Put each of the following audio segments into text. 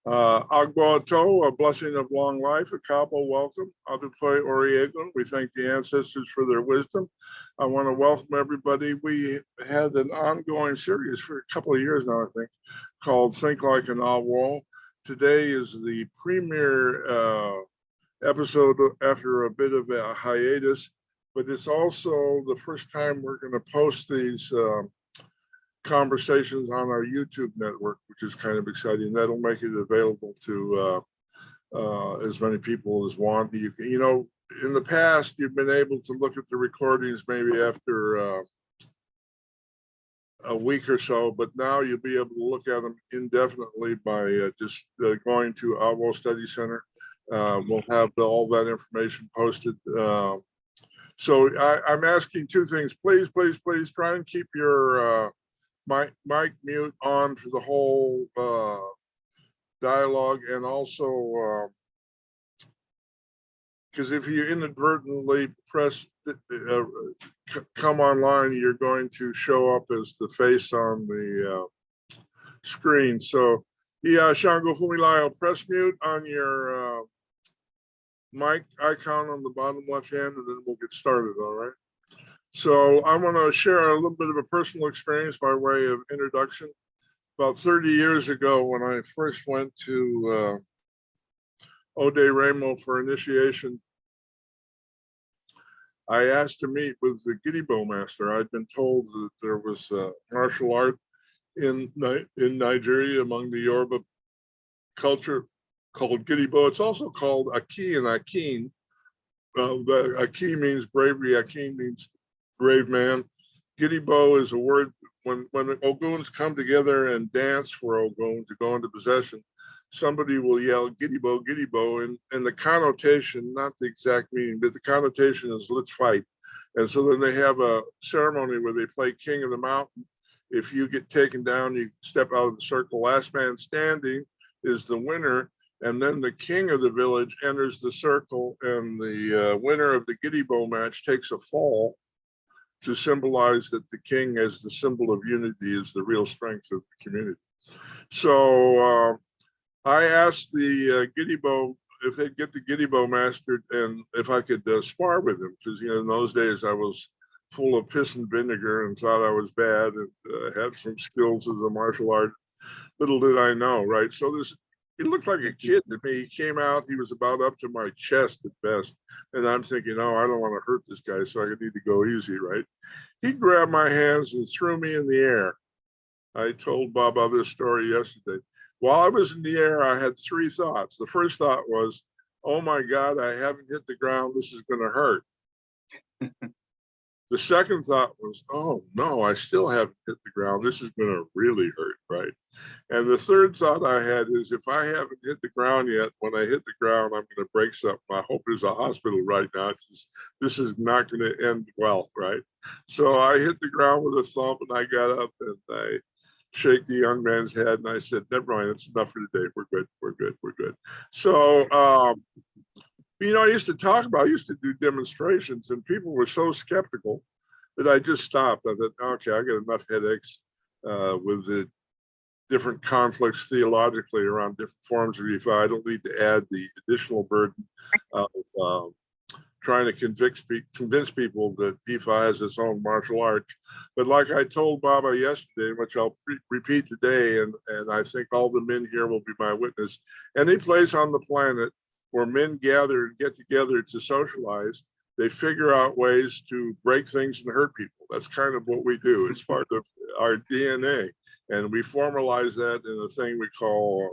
Agboato, a blessing of long life, a Kabo, welcome. Adukoy Oriegon, we thank the ancestors for their wisdom. I want to welcome everybody. We had an ongoing series for a couple of years now, I think, called Think Like an Awo. Today is the premiere episode after a bit of a hiatus, but it's also the first time we're going to post these conversations on our YouTube network, which is kind of exciting. That'll make it available to as many people as want. You can, in the past, you've been able to look at the recordings maybe after a week or so, but now you'll be able to look at them indefinitely by just going to Awo Study Center. We'll have all that information posted. So I'm asking two things. Please try and keep your mic mute on for the whole dialogue, and also because if you inadvertently press come online, you're going to show up as the face on the screen. So yeah, Shango Fumilayo, press mute on your mic icon on the bottom left hand, and then we'll get started. All right. So I want to share a little bit of a personal experience by way of introduction. About 30 years ago, when I first went to Ode Ramo for initiation, I asked to meet with the Gidigbo master. I'd been told that there was martial art in Nigeria among the Yoruba culture called Gidigbo. It's also called Aki and Akin. The Aki means bravery, Akin means brave man. Gidigbo is a word when Oguns come together and dance for Ogun to go into possession. Somebody will yell Gidigbo, Gidigbo, and the connotation, not the exact meaning, but the connotation is let's fight. And so then they have a ceremony where they play King of the Mountain. If you get taken down, you step out of the circle. Last man standing is the winner. And then the king of the village enters the circle, and the winner of the Gidigbo match takes a fall to symbolize that the king, as the symbol of unity, is the real strength of the community. So I asked the Gidigbo if they'd get the Gidigbo mastered and if I could spar with him, because in those days I was full of piss and vinegar and thought I was bad and had some skills as a martial art. Little did I know, right? So he looked like a kid to me. He came out, he was about up to my chest at best. And I'm thinking, oh, I don't want to hurt this guy, so I need to go easy, right? He grabbed my hands and threw me in the air. I told Baba this story yesterday. While I was in the air, I had three thoughts. The first thought was, oh my God, I haven't hit the ground. This is going to hurt. The second thought was, oh no, I still haven't hit the ground. This is going to really hurt, right? And the third thought I had is, if I haven't hit the ground yet, when I hit the ground, I'm going to break something. I hope there's a hospital right now, because this is not going to end well, right? So I hit the ground with a thump, and I got up and I shake the young man's head, and I said, never mind, it's enough for today. We're good. So, I used to do demonstrations, and people were so skeptical that I just stopped. I thought, okay, I got enough headaches with the different conflicts theologically around different forms of Ifa. I don't need to add the additional burden of trying to convince people that Ifa has its own martial art. But like I told Baba yesterday, which I'll repeat today, and I think all the men here will be my witness, any place on the planet where men gather and get together to socialize, they figure out ways to break things and hurt people. That's kind of what we do. It's part of our DNA. And we formalize that in a thing we call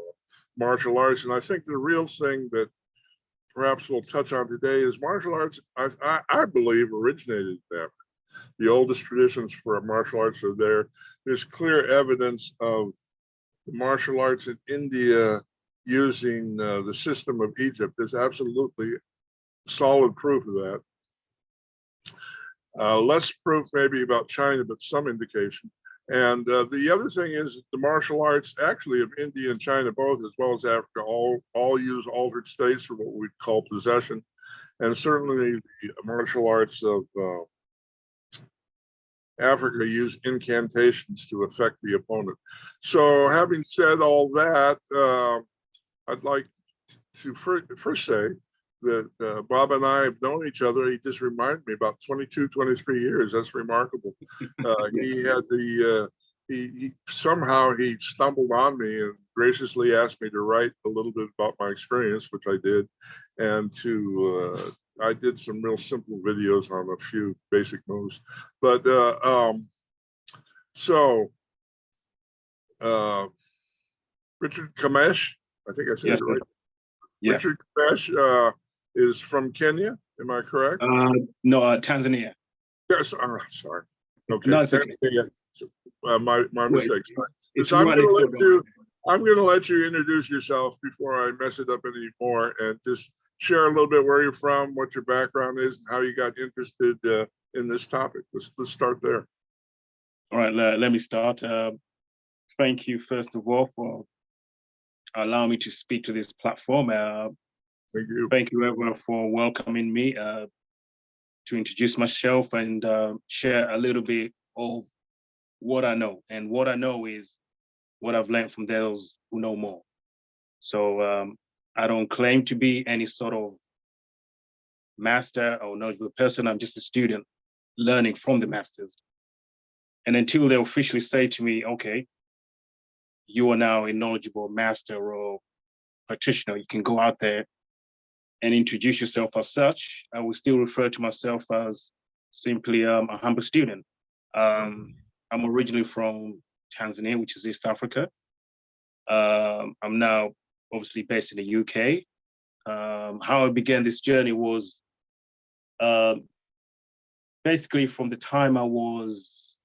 martial arts. And I think the real thing that perhaps we'll touch on today is martial arts, I believe, originated there. The oldest traditions for martial arts are there. There's clear evidence of the martial arts in India using the system of Egypt. There's absolutely solid proof of that. Less proof maybe about China, but some indication. And the other thing is the martial arts actually of India and China both, as well as Africa, all use altered states for what we'd call possession. And certainly the martial arts of Africa use incantations to affect the opponent. So having said all that, I'd like to first say that Bob and I have known each other. He just reminded me about 22, 23 years. That's remarkable. He had he somehow he stumbled on me and graciously asked me to write a little bit about my experience, which I did, and I did some real simple videos on a few basic moves. But Richard Khamesse, I think I said it right. Yeah. Richard Khamesse is from Kenya. Am I correct? No, Tanzania. Yes. Sorry. Okay. No, Tanzania. My mistake. So I'm going to let you introduce yourself before I mess it up anymore, and just share a little bit where you're from, what your background is, and how you got interested in this topic. Let's start there. All right. Let me start. Thank you, first of all, for allowing me to speak to this platform. Thank you. Thank you, everyone, for welcoming me to introduce myself and share a little bit of what I know. And what I know is what I've learned from those who know more. So I don't claim to be any sort of master or knowledgeable person. I'm just a student learning from the masters. And until they officially say to me, okay, you are now a knowledgeable master or practitioner, you can go out there and introduce yourself as such, I will still refer to myself as simply a humble student. I'm originally from Tanzania, which is East Africa. I'm now obviously based in the UK. How I began this journey was basically from the time I was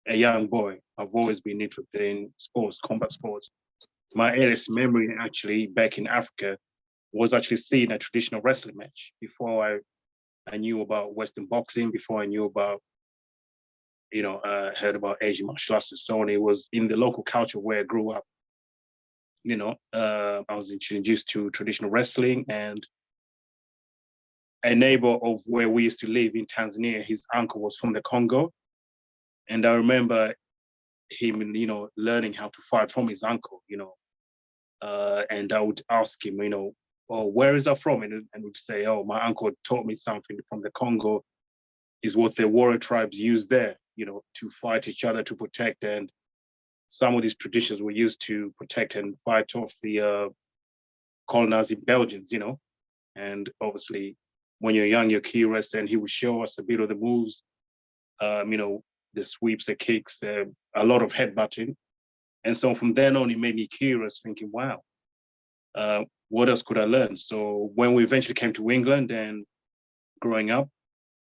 a young boy. I've always been interested in sports, combat sports. My earliest memory actually back in Africa was actually seeing a traditional wrestling match before I knew about Western boxing, before I knew about, heard about Asian martial arts and so on. It was in the local culture where I grew up. I was introduced to traditional wrestling, and a neighbor of where we used to live in Tanzania, his uncle was from the Congo. And I remember him, learning how to fight from his uncle, and I would ask him, oh, where is that from? And would say, oh, my uncle taught me something from the Congo, is what the warrior tribes use there, to fight each other, to protect. And some of these traditions were used to protect and fight off the colonizing Belgians, And obviously, when you're young, you're curious, and he would show us a bit of the moves, the sweeps, the kicks, a lot of headbutting. And so from then on, it made me curious, thinking, wow, what else could I learn? So when we eventually came to England and growing up,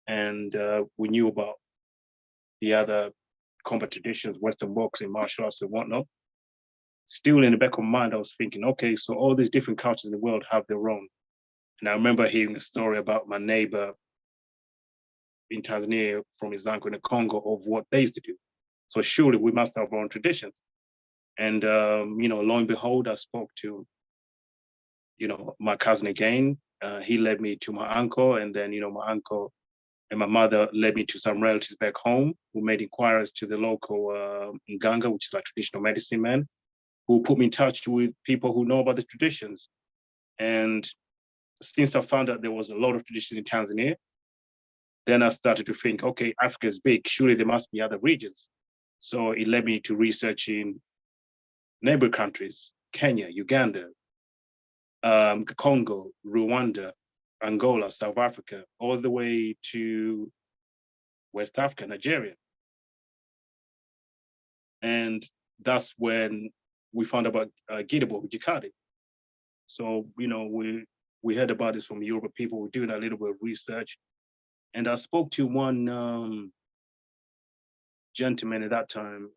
and we knew about the other combat traditions, Western boxing, martial arts and whatnot, still in the back of my mind, I was thinking, okay, so all these different cultures in the world have their own. And I remember hearing a story about my neighbor in Tanzania from his uncle in the Congo of what they used to do. So surely we must have our own traditions. And, lo and behold, I spoke to, my cousin again. He led me to my uncle, and then, my uncle and my mother led me to some relatives back home who made inquiries to the local Nganga, which is like traditional medicine man, who put me in touch with people who know about the traditions. And since I found out there was a lot of traditions in Tanzania, then I started to think, okay, Africa is big, surely there must be other regions. So it led me to researching neighbor countries, Kenya, Uganda, Congo, Rwanda, Angola, South Africa, all the way to West Africa, Nigeria. And that's when we found about Gidabo, Jikadi. So, we heard about this from Yoruba people. We're doing a little bit of research. And I spoke to one gentleman at that time.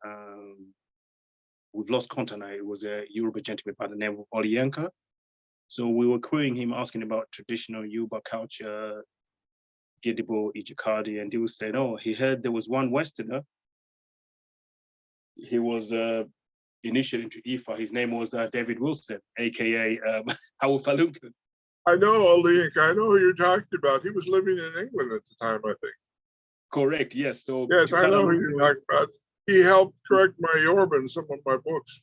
We've lost contact now. It was a Yoruba gentleman by the name of Oliyenka. So we were querying him, asking about traditional Yoruba culture, Gidabo, Ijikadi, and he was saying, oh, he heard there was one Westerner. He was initiated into IFA. His name was David Wilson, aka Awo Falokun. I know, Oliyenka. I know who you're talking about. He was living in England at the time, I think. Correct, yes. So yes, I know who you're talking about. He helped correct my Yoruba in some of my books.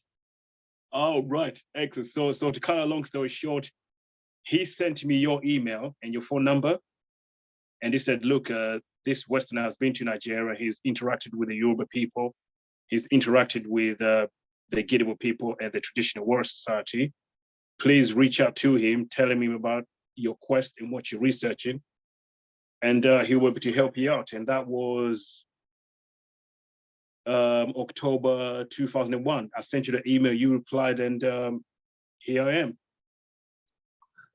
Oh, right. Excellent. So to cut a long story short, he sent me your email and your phone number. And he said, look, this Westerner has been to Nigeria. He's interacted with the Yoruba people. He's interacted with the Gidigbo people and the Traditional Warrior Society. Please reach out to him, tell him about your quest and what you're researching. And he will be able to help you out. And that was October 2001. I sent you the email, you replied, and here I am.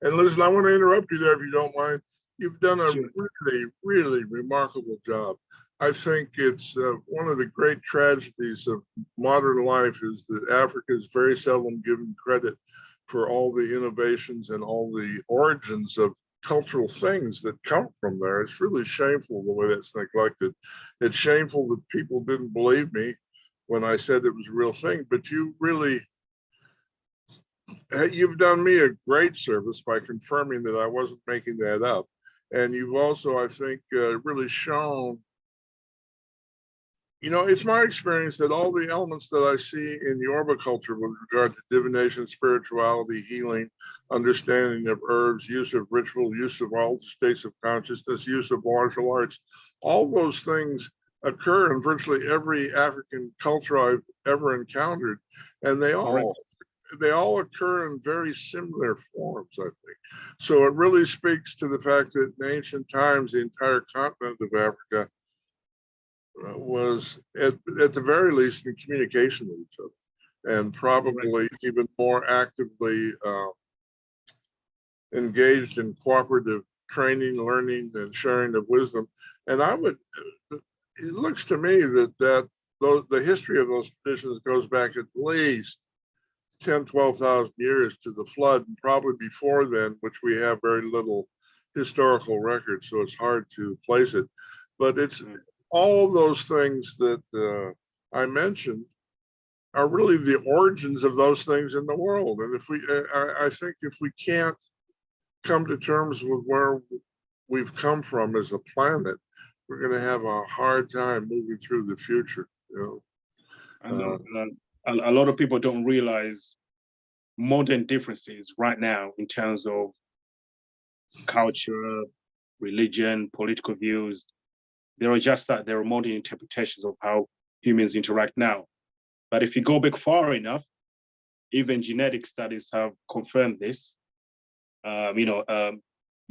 And listen, I want to interrupt you there if you don't mind. You've done a Sure. really, really remarkable job. I think it's one of the great tragedies of modern life is that Africa is very seldom given credit for all the innovations and all the origins of cultural things that come from there. It's really shameful the way that's neglected. It's shameful that people didn't believe me when I said it was a real thing, but you've done me a great service by confirming that I wasn't making that up. And you've also, I think, really shown, it's my experience that all the elements that I see in Yoruba culture with regard to divination, spirituality, healing, understanding of herbs, use of ritual, use of all the states of consciousness, use of martial arts, all those things occur in virtually every African culture I've ever encountered. And they all occur in very similar forms, I think. So it really speaks to the fact that in ancient times, the entire continent of Africa was, at the very least, in communication with each other, and probably even more actively engaged in cooperative training, learning, and sharing of wisdom. And it looks to me that the history of those traditions goes back at least 10, 12,000 years to the flood, and probably before then, which we have very little historical record, so it's hard to place it. But it's all of those things that I mentioned are really the origins of those things in the world. And I think if we can't come to terms with where we've come from as a planet, we're going to have a hard time moving through the future. I know. A lot of people don't realize modern differences right now in terms of culture, religion, political views. There are just that. There are modern interpretations of how humans interact now. But if you go back far enough, even genetic studies have confirmed this. You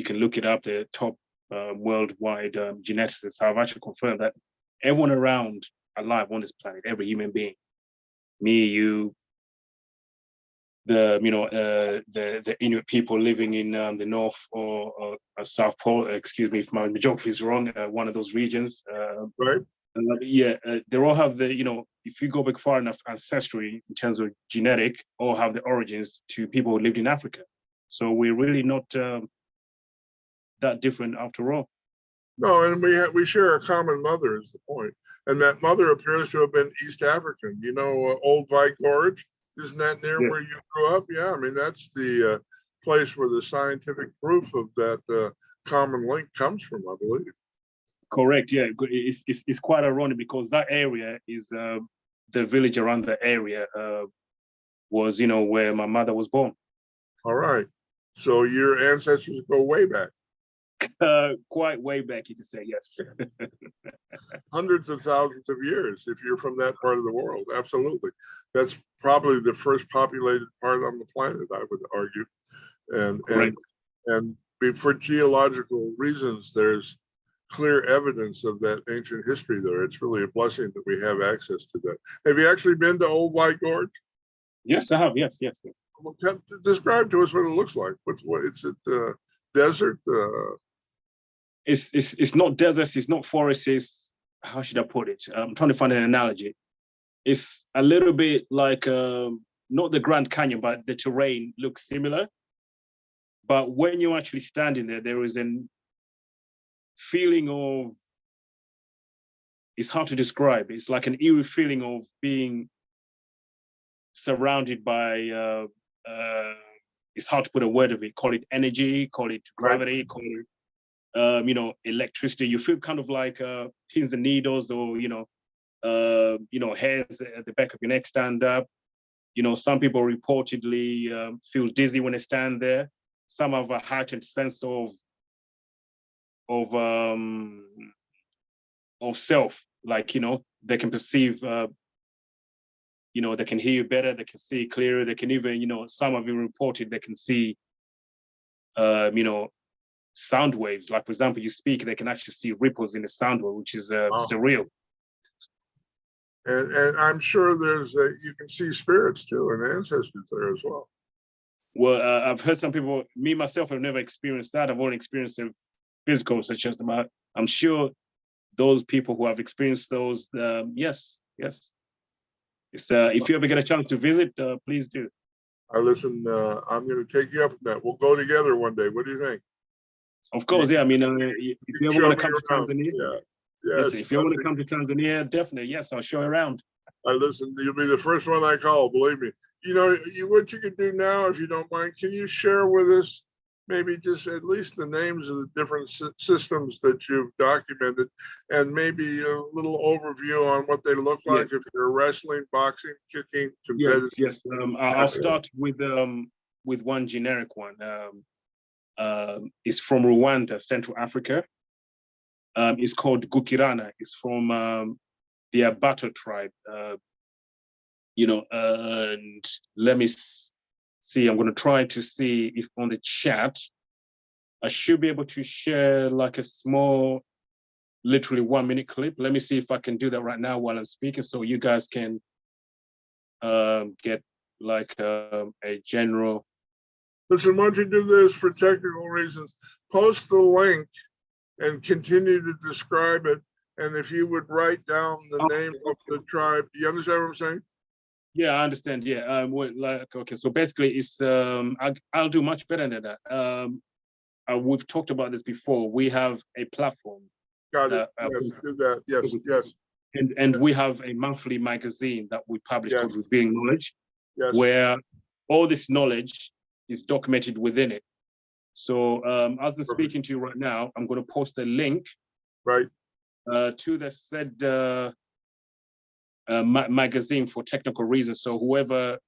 can look it up. The top worldwide geneticists have actually confirmed that everyone around alive on this planet, every human being, me, you, the Inuit people living in the North or South Pole, excuse me if my geography is wrong, one of those regions. Right. They all have if you go back far enough ancestry in terms of genetic, all have the origins to people who lived in Africa. So we're really not that different after all. No, and we share a common mother is the point. And that mother appears to have been East African. Old White Gorge, isn't that near where you grew up? Yeah, I mean, that's the place where the scientific proof of that common link comes from, I believe. Correct, yeah. It's quite ironic because that area is the village around the area was, where my mother was born. All right. So your ancestors go way back. Quite way back, you could say, yes. Hundreds of thousands of years, if you're from that part of the world. Absolutely. That's probably the first populated part on the planet, I would argue. And for geological reasons, there's clear evidence of that ancient history there. It's really a blessing that we have access to that. Have you actually been to Old White Gorge? Yes, I have. Yes. Well, describe to us what it looks like. It's a desert? It's not deserts, it's not forests, it's, how should I put it? I'm trying to find an analogy. It's a little bit like, not the Grand Canyon, but the terrain looks similar. But when you're actually standing there, there is a feeling of, it's hard to describe. It's like an eerie feeling of being surrounded by, it's hard to put a word of it, call it energy, call it gravity, call it, electricity. You feel kind of like pins and needles, or hairs at the back of your neck stand up. some people reportedly feel dizzy when they stand there. Some have a heightened sense of self, like, they can perceive, they can hear you better, they can see clearer, they can even, some have even reported they can see, sound waves. Like, for example, you speak, they can actually see ripples in the sound wave, which is surreal. And I'm sure you can see spirits too and ancestors there as well. Well, I've heard some people, me myself, have never experienced that. I've only experienced the physical, such as I'm sure those people who have experienced those, yes. It's, if you ever get a chance to visit, please do. Listen, I'm going to take you up on that. We'll go together one day. What do you think? Of course, yeah. I mean, if you ever want to come to Tanzania, yes. Listen, if you want to come to Tanzania, definitely, yes, I'll show you around. Listen, you'll be the first one I call, believe me. What you can do now, if you don't mind, can you share with us maybe just at least the names of the different systems that you've documented, and maybe a little overview on what they look like, if you're wrestling, boxing, kicking, competitive? Yes. I'll start with one generic one. It's from Rwanda, Central Africa. It's called Gukirana. It's from the Abato tribe. And let me see. I'm going to try to see if on the chat I should be able to share like a small, literally 1-minute clip. Let me see if I can do that right now while I'm speaking, so you guys can get like a general. Listen, why don't you do this for technical reasons? Post the link and continue to describe it. And if you would write down the name of the tribe, do you understand what I'm saying? Yeah, I understand. Yeah. Okay. So basically, it's I'll do much better than that. We've talked about this before. We have a platform. Got it. Yes, do that. Yes. And we have a monthly magazine that we publish called Revealing Knowledge, where all this knowledge is documented within it. So as I'm speaking to you right now, I'm going to post a link to the said magazine for technical reasons. So whoever,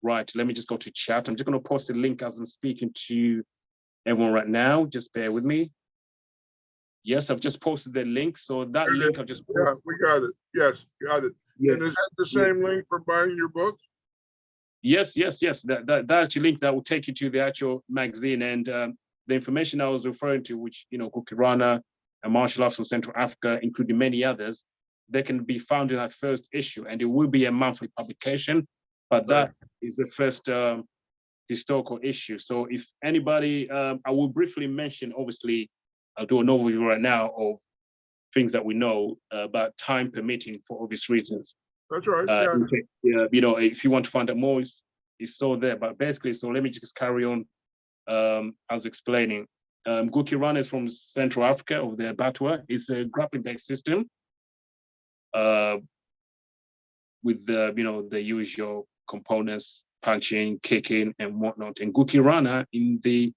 let me just go to chat. I'm just going to post a link as I'm speaking to everyone right now. Just bear with me. Yes, I've just posted the link. So that link I've just posted. Yeah, we got it. Yes, got it. Yeah. And is that the same link for buying your book? Yes. That actual link that will take you to the actual magazine, and the information I was referring to, which Gukirana and martial arts from Central Africa, including many others, they can be found in that first issue, and it will be a monthly publication. But that is the first historical issue. So if anybody, I will briefly mention. Obviously, I'll do an overview right now of things that we know, but time permitting, for obvious reasons. That's right. If you want to find out more, it's all there. But basically, so let me just carry on as explaining. Gukirana is from Central Africa, of the Abattoir. It's a grappling-based system with the usual components, punching, kicking, and whatnot. And Gukirana, in the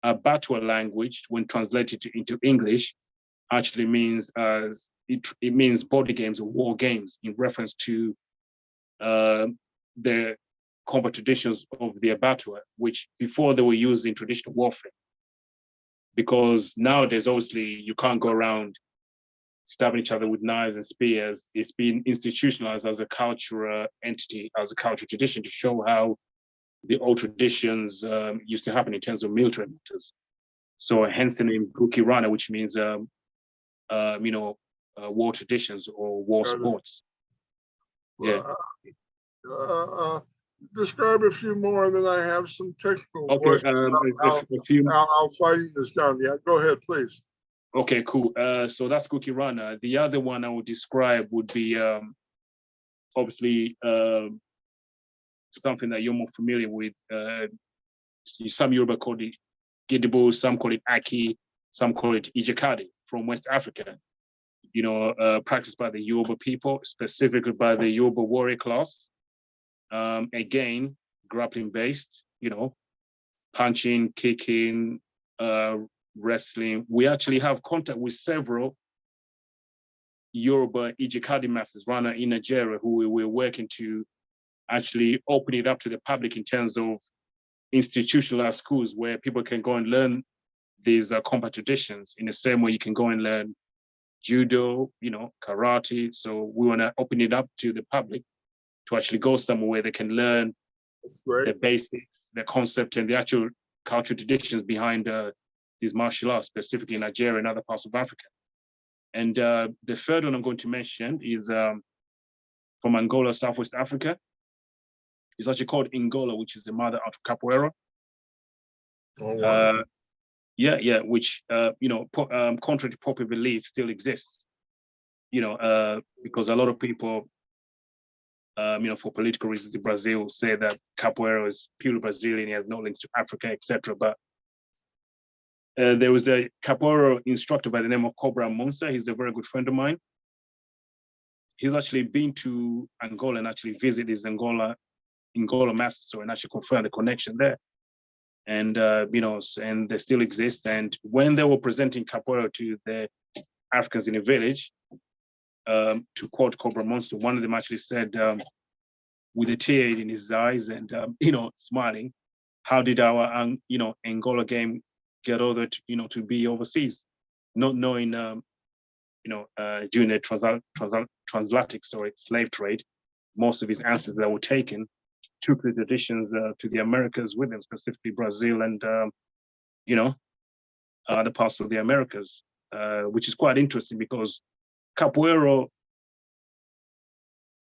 Abattoir language, when translated into English, actually means it means body games or war games, in reference to the combat traditions of the Abattoir, which before they were used in traditional warfare. Because nowadays, obviously, you can't go around stabbing each other with knives and spears. It's been institutionalized as a cultural entity, as a cultural tradition, to show how the old traditions used to happen in terms of military matters. So hence the name Gukirana, which means war traditions or war sports. Describe a few more, and then I have some technical questions. I'll find this down. Yeah, go ahead, please. Okay, cool. So that's Gukirana. The other one I would describe would be obviously something that you're more familiar with. Some Yoruba call it Gidibo, some call it Aki, some call it Ijakadi from West Africa. Practiced by the Yoruba people, specifically by the Yoruba warrior class. Again, grappling based, punching, kicking, wrestling. We actually have contact with several Yoruba Ijakadi masters right now in Nigeria who we're working to actually open it up to the public in terms of institutionalized schools where people can go and learn these combat traditions in the same way you can go and learn judo, karate. So we want to open it up to the public to actually go somewhere where they can learn the basics, the concept, and the actual cultural traditions behind these martial arts, specifically in Nigeria and other parts of Africa. And the third one I'm going to mention is from Angola, Southwest Africa. It's actually called Angola, which is the mother art of capoeira. Oh, wow. Which contrary to popular belief, still exists. Because a lot of people, for political reasons in Brazil, say that capoeira is purely Brazilian, it has no links to Africa, etc. But there was a capoeira instructor by the name of Cobra Monsa. He's a very good friend of mine. He's actually been to Angola and actually visited his Angola master and actually confirmed the connection there. And and they still exist. And when they were presenting capoeira to the Africans in a village, to quote Cobra Monster, one of them actually said, with a tear in his eyes and smiling, "How did our Angola game get over to be overseas?" Not knowing during the transatlantic slave trade, most of his ancestors that were taken took the traditions to the Americas with them, specifically Brazil and other parts of the Americas, which is quite interesting because capoeira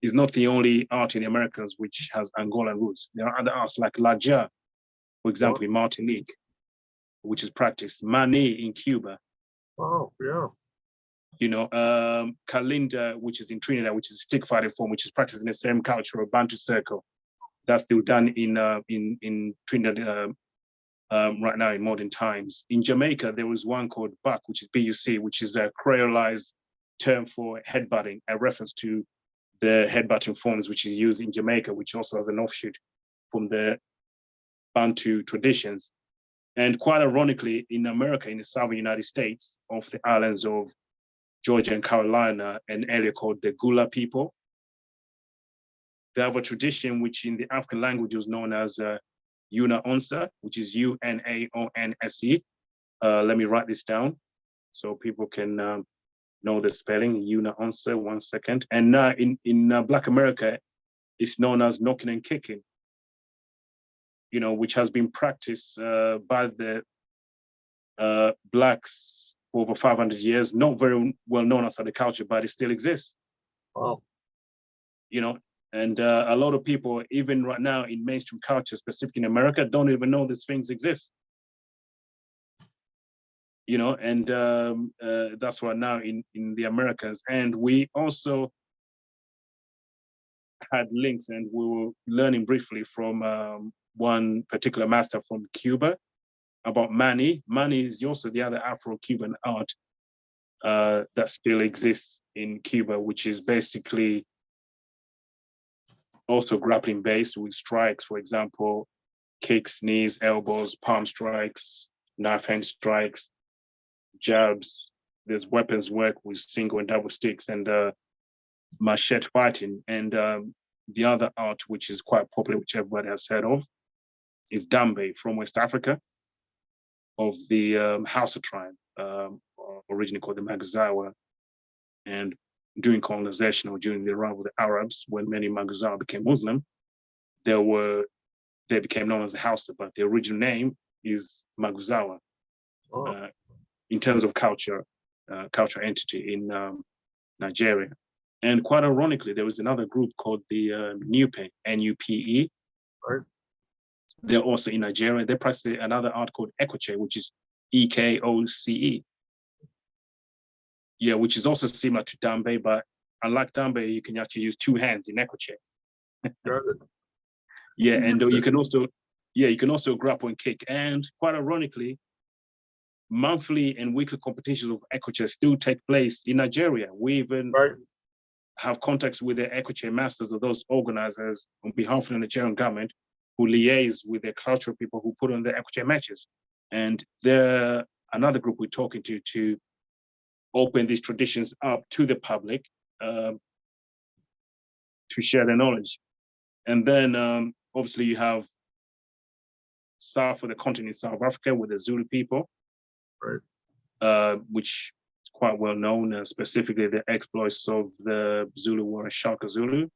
is not the only art in the Americas which has Angolan roots. There are other arts like Laja, for example, in Martinique, which is practiced, Mani in Cuba. Oh, yeah. Kalinda, which is in Trinidad, which is a stick fighting form, which is practiced in the same culture of Bantu circle. That's still done in Trinidad right now in modern times. In Jamaica, there was one called Buck, which is BUC, which is a creolized term for headbutting, a reference to the headbutting forms which is used in Jamaica, which also has an offshoot from the Bantu traditions. And quite ironically, in America, in the southern United States, off the islands of Georgia and Carolina, an area called the Gula people, they have a tradition which in the African language is known as Una Onsa, which is Unaonse. Let me write this down so people can know the spelling. Una Onsa, 1 second. And in Black America, it's known as knocking and kicking, which has been practiced by the Blacks for over 500 years. Not very well known outside the culture, but it still exists. Wow. And a lot of people, even right now in mainstream culture, specifically in America, don't even know these things exist. And that's right now in the Americas. And we also had links, and we were learning briefly from one particular master from Cuba about Mani. Mani is also the other Afro-Cuban art that still exists in Cuba, which is basically also grappling based with strikes, for example, kicks, knees, elbows, palm strikes, knife hand strikes, jabs. There's weapons work with single and double sticks, and machete fighting. And the other art, which is quite popular, which everybody has heard of, is Dambe from West Africa, of the Hausa tribe, originally called the Magazawa. And during colonization or during the arrival of the Arabs, when many Magazawa became Muslim, they became known as the Hausa, but the original name is Maguzawa. In terms of culture entity in Nigeria. And quite ironically, there was another group called the Nupe, N-U-P-E. Right. They're also in Nigeria. They practice another art called Ekoche, which is E-K-O-C-E. Yeah, which is also similar to Dambe, but unlike Dambe, you can actually use two hands in Ekoche. Got it. Yeah, and you can also grapple and kick. And quite ironically, monthly and weekly competitions of Ekoche still take place in Nigeria. We even have contacts with the Ekoche masters of those organizers on behalf of the Nigerian government who liaise with the cultural people who put on the Ekoche matches. And they're another group we're talking to open these traditions up to the public to share their knowledge. And then obviously you have south of the continent, South Africa, with the Zulu people, Right. which is quite well known, specifically the exploits of the Zulu warrior Shaka Zulu,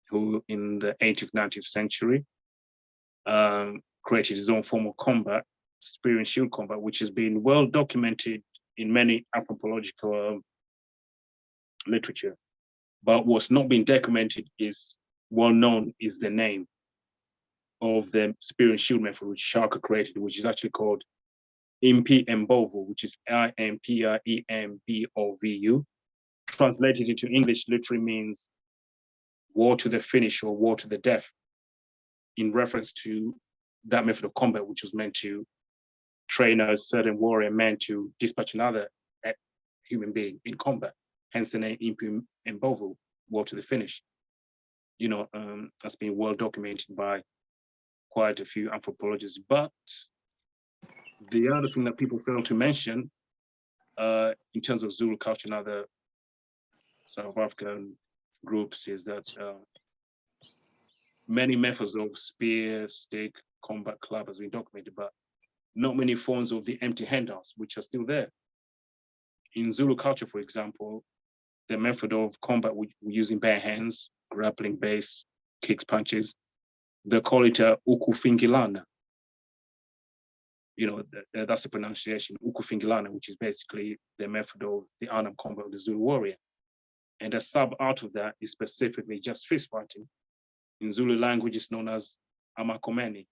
who in the 18th, 19th century created his own form of combat, spear and shield combat, which has been well documented in many anthropological literature. But what's not been documented is well known is the name of the spear and shield method which Shaka created, which is actually called Impi Mbovu, which is IMPREMBOVU. Translated into English literally means war to the finish or war to the death, in reference to that method of combat, which was meant to train a certain warrior man to dispatch another human being in combat. Hence the name Impi Mbovu, war to the finish. You know, that's been well documented by quite a few anthropologists. But the other thing that people fail to mention in terms of Zulu culture and other South African groups is that many methods of spear, stick, combat club has been documented, but not many forms of the empty handouts, which are still there. In Zulu culture, for example, the method of combat using bare hands, grappling base, kicks, punches, they call it ukufingilana. You know, that's the pronunciation, ukufingilana, which is basically the method of the unarmed combat of the Zulu warrior. And a sub-art of that is specifically just fist fighting. In Zulu language, it's known as amakomeni,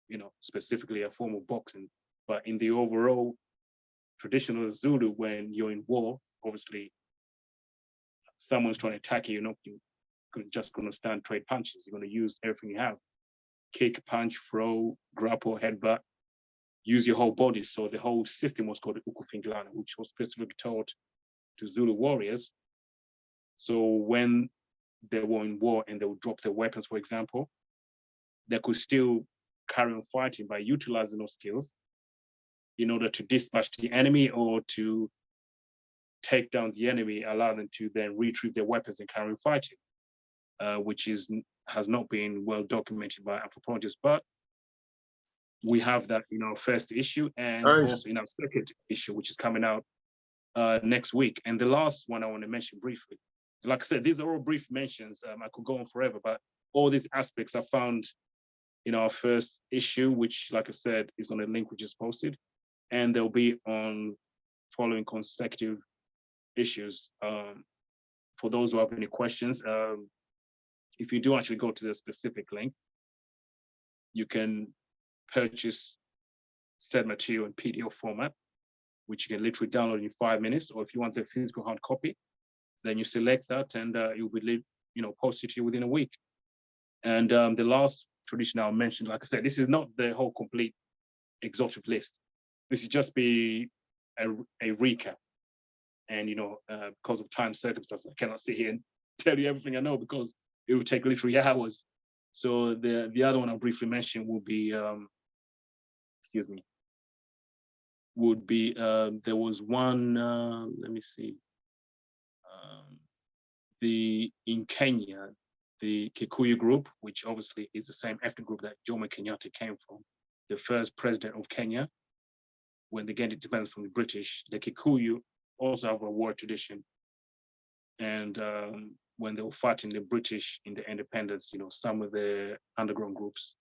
you know, specifically a form of boxing. But in the overall traditional Zulu, when you're in war, obviously, someone's trying to attack you, you're not just going to stand trade punches. You're going to use everything you have. Kick, punch, throw, grapple, headbutt, use your whole body. So the whole system was called ukufingilana, which was specifically taught to Zulu warriors. So when they were in war and they would drop their weapons, for example, they could still carry on fighting by utilizing those skills in order to dispatch the enemy or to take down the enemy, allow them to then retrieve their weapons and carry on fighting, which has not been well documented by anthropologists. But we have that in our first issue and also in our second issue, which is coming out next week. And the last one I want to mention briefly. Like I said, these are all brief mentions. I could go on forever, but all these aspects are found in our first issue, which, like I said, is on a link we just posted, and they'll be on following consecutive issues. For those who have any questions, if you do actually go to the specific link, you can purchase said material in PDF format, which you can literally download in 5 minutes, or if you want the physical hard copy, then you select that and it will be, posted to you within a week. And the last tradition I'll mention, like I said, this is not the whole complete exhaustive list. This will just be a recap. And, because of time circumstances, I cannot sit here and tell you everything I know because it would take literally hours. So the other one I'll briefly mention will be, there was one, let me see. In Kenya, the Kikuyu group, which obviously is the same ethnic group that Jomo Kenyatta came from, the first president of Kenya, when they gained independence from the British, the Kikuyu also have a war tradition. And when they were fighting the British in the independence, some of the underground groups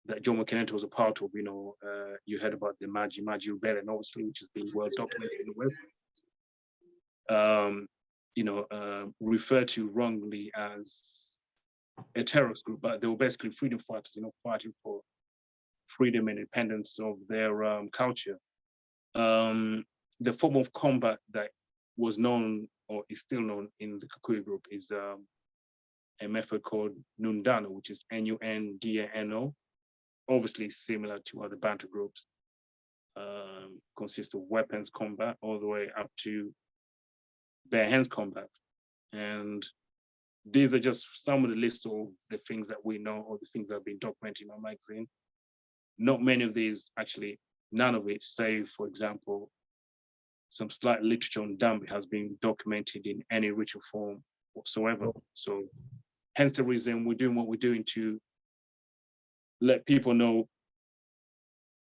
that Jomo Kenyatta was a part of, you heard about the Maji Rebellion, obviously, which has been well documented in the West. Referred to wrongly as a terrorist group, but they were basically freedom fighters, fighting for freedom and independence of their culture. The form of combat that was known or is still known in the Kikuyu group is a method called Nundano, which is Nundano, obviously similar to other Bantu groups. Consists of weapons combat all the way up to bare hands combat. And these are just some of the lists of the things that we know or the things that have been documented in our magazine. Not many of these, actually, none of it, save, for example, some slight literature on Dambi has been documented in any ritual form whatsoever. So hence the reason we're doing what we're doing, to let people know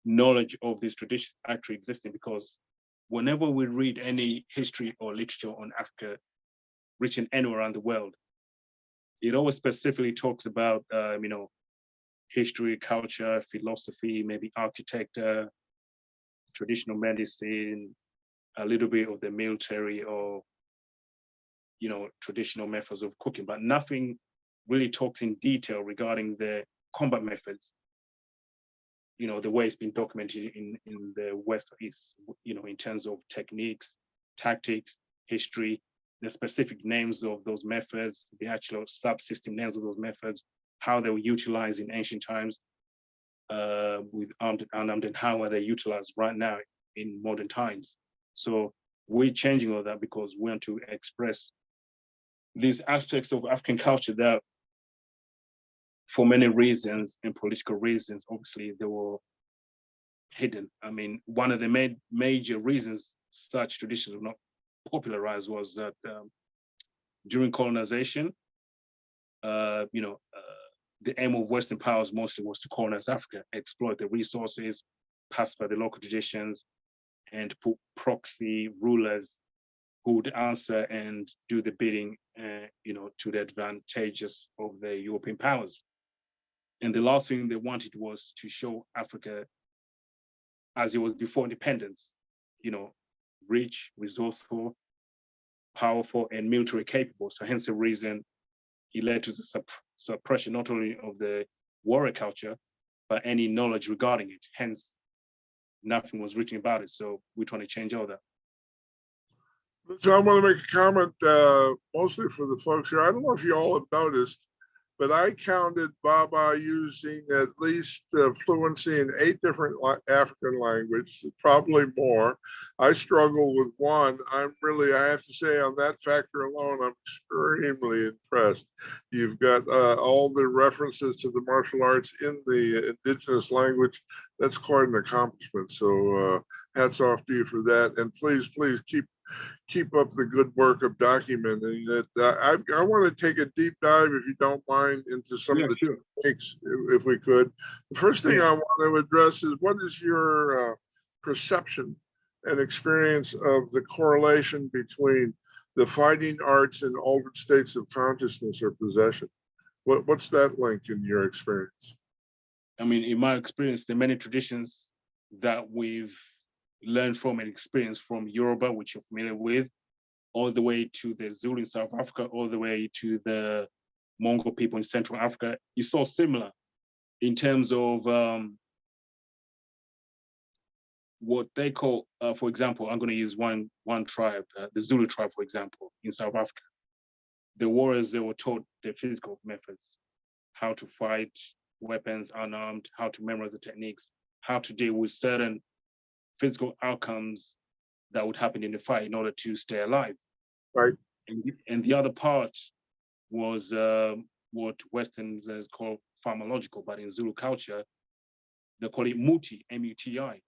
knowledge of these traditions actually existing. Because whenever we read any history or literature on Africa written anywhere around the world, it always specifically talks about, history, culture, philosophy, maybe architecture, traditional medicine, a little bit of the military, or, traditional methods of cooking, but nothing really talks in detail regarding the combat methods, the way it's been documented in the West or East, in terms of techniques, tactics, history, the specific names of those methods, the actual subsystem names of those methods, how they were utilized in ancient times with armed and unarmed, and how are they utilized right now in modern times. So we're changing all that because we want to express these aspects of African culture that, for many reasons and political reasons, obviously they were hidden. I mean, one of the major reasons such traditions were not popularized was that during colonization, the aim of Western powers mostly was to colonize Africa, exploit the resources, pacify the local traditions, and put proxy rulers who would answer and do the bidding, to the advantages of the European powers. And the last thing they wanted was to show Africa as it was before independence, rich, resourceful, powerful, and military capable. So hence the reason it led to the suppression not only of the warrior culture, but any knowledge regarding it. Hence, nothing was written about it. So we're trying to change all that. So I want to make a comment, mostly for the folks here. I don't know if you all have noticed, but I counted Baba using at least fluency in 8 different African languages, probably more. I struggle with one. I have to say, on that factor alone, I'm extremely impressed. You've got all the references to the martial arts in the indigenous language. That's quite an accomplishment. So hats off to you for that. And please keep up the good work of documenting it. I want to take a deep dive, if you don't mind, into some of the techniques, if we could. The first thing I want to address is, what is your perception and experience of the correlation between the fighting arts and altered states of consciousness or possession? What's that link in your experience? I mean, in my experience, there are many traditions that we've learn from and experience from Yoruba, which you're familiar with, all the way to the Zulu in South Africa, all the way to the Mongol people in Central Africa. It's so similar in terms of what they call, for example, I'm going to use one tribe, the Zulu tribe, for example, in South Africa. The warriors, they were taught the physical methods, how to fight, weapons, unarmed, how to memorize the techniques, how to deal with certain physical outcomes that would happen in the fight in order to stay alive. Right. And the other part was what Westerners call pharmacological, but in Zulu culture, they call it muti, M-U-T-I,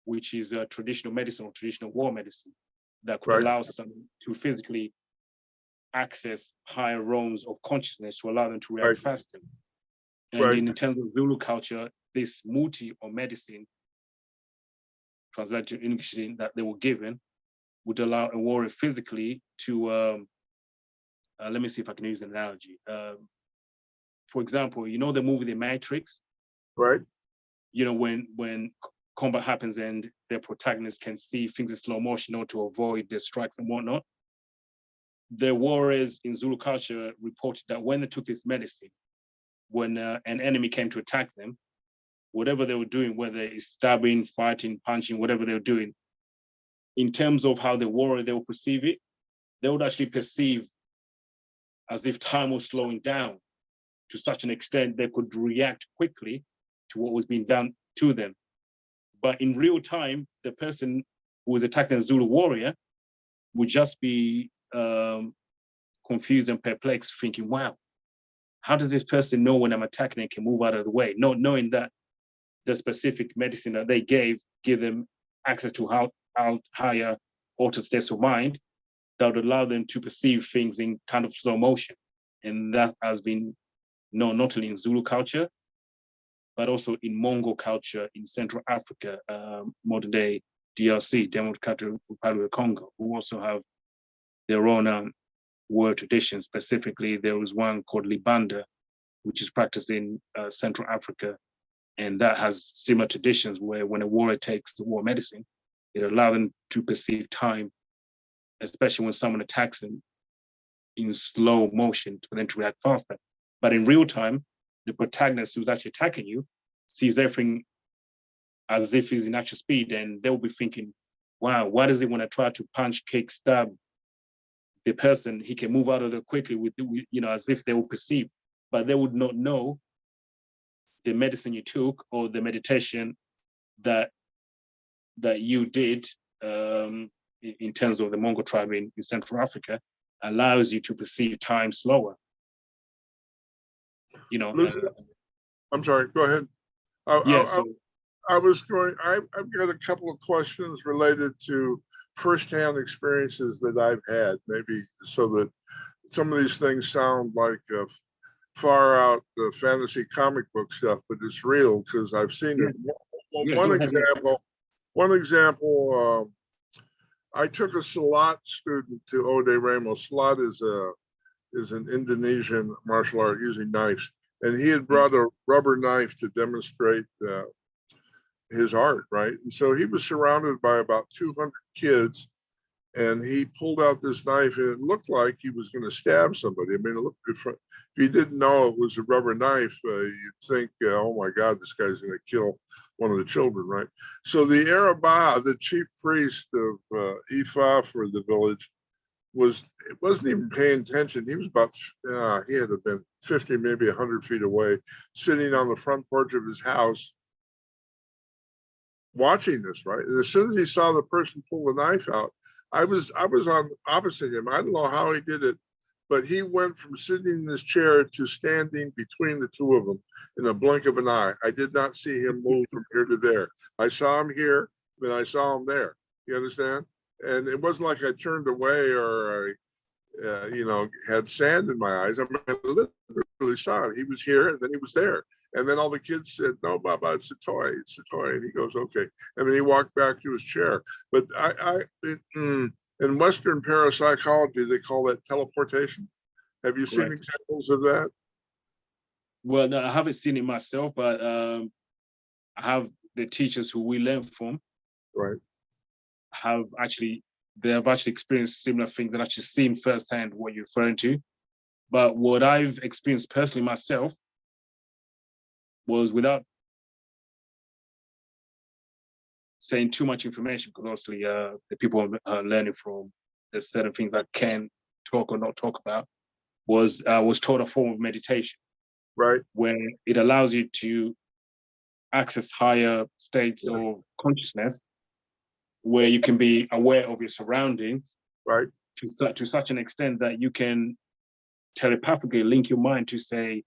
which is a traditional medicine or traditional war medicine that could allow someone to physically access higher realms of consciousness to allow them to react faster. And in terms of Zulu culture, this muti or medicine, translated to English, that they were given, would allow a warrior physically to, let me see if I can use an analogy. For example, the movie The Matrix? Right. When combat happens and the protagonist can see things in slow motion to avoid the strikes and whatnot. The warriors in Zulu culture reported that when they took this medicine, when an enemy came to attack them, whatever they were doing, whether it's stabbing, fighting, punching, whatever they were doing, in terms of how the warrior, they would perceive it, they would actually perceive as if time was slowing down to such an extent they could react quickly to what was being done to them. But in real time, the person who was attacking the Zulu warrior would just be confused and perplexed, thinking, wow, how does this person know when I'm attacking and can move out of the way? Not knowing that the specific medicine that they give them access to higher altered states of mind that would allow them to perceive things in kind of slow motion. And that has been known not only in Zulu culture, but also in Mongol culture in Central Africa, modern day DRC, Democratic Republic of Congo, who also have their own word traditions. Specifically, there was one called Libanda, which is practiced in Central Africa. And that has similar traditions where when a warrior takes the war medicine, it allows them to perceive time, especially when someone attacks them in slow motion for them to react faster. But in real time, the protagonist who's actually attacking you sees everything as if he's in actual speed, and they'll be thinking, wow, why does he want to try to punch, kick, stab the person? He can move out of it quickly with, as if they will perceive, but they would not know the medicine you took or the meditation that you did in terms of the Mongol tribe in Central Africa allows you to perceive time slower. Lucy, I'm sorry, go ahead. I've got a couple of questions related to firsthand experiences that I've had, maybe so that some of these things sound like far out fantasy comic book stuff, but it's real because I've seen it. One example, I took a Silat student to Ode Ramos. Silat is an Indonesian martial art using knives, and he had brought a rubber knife to demonstrate his art, right? And so he was surrounded by about 200 kids, and he pulled out this knife, and it looked like he was going to stab somebody. I mean, if you didn't know it was a rubber knife, you'd think, oh my God, this guy's going to kill one of the children, right? So the Araba, the chief priest of Ifa for the village, wasn't even paying attention. He was about, he had to have been 50, maybe 100 feet away, sitting on the front porch of his house, watching this, right? And as soon as he saw the person pull the knife out, I was on opposite him. I don't know how he did it, but he went from sitting in this chair to standing between the two of them in a blink of an eye. I did not see him move from here to there. I saw him here, then I saw him there. You understand? And it wasn't like I turned away or I had sand in my eyes. I mean, I literally saw it. He was here and then he was there. And then all the kids said, no, Baba, it's a toy. It's a toy. And he goes, okay. And then he walked back to his chair. But in Western parapsychology, they call that teleportation. Have you seen examples of that? Well, no, I haven't seen it myself, but I have the teachers who we learn from. Right. They have actually experienced similar things and actually seen firsthand what you're referring to. But what I've experienced personally myself was, without saying too much information, because obviously the people are learning from, there's certain things that can talk or not talk about, was taught a form of meditation. Right. Where it allows you to access higher states of consciousness, where you can be aware of your surroundings, right, to such an extent that you can telepathically link your mind to, say,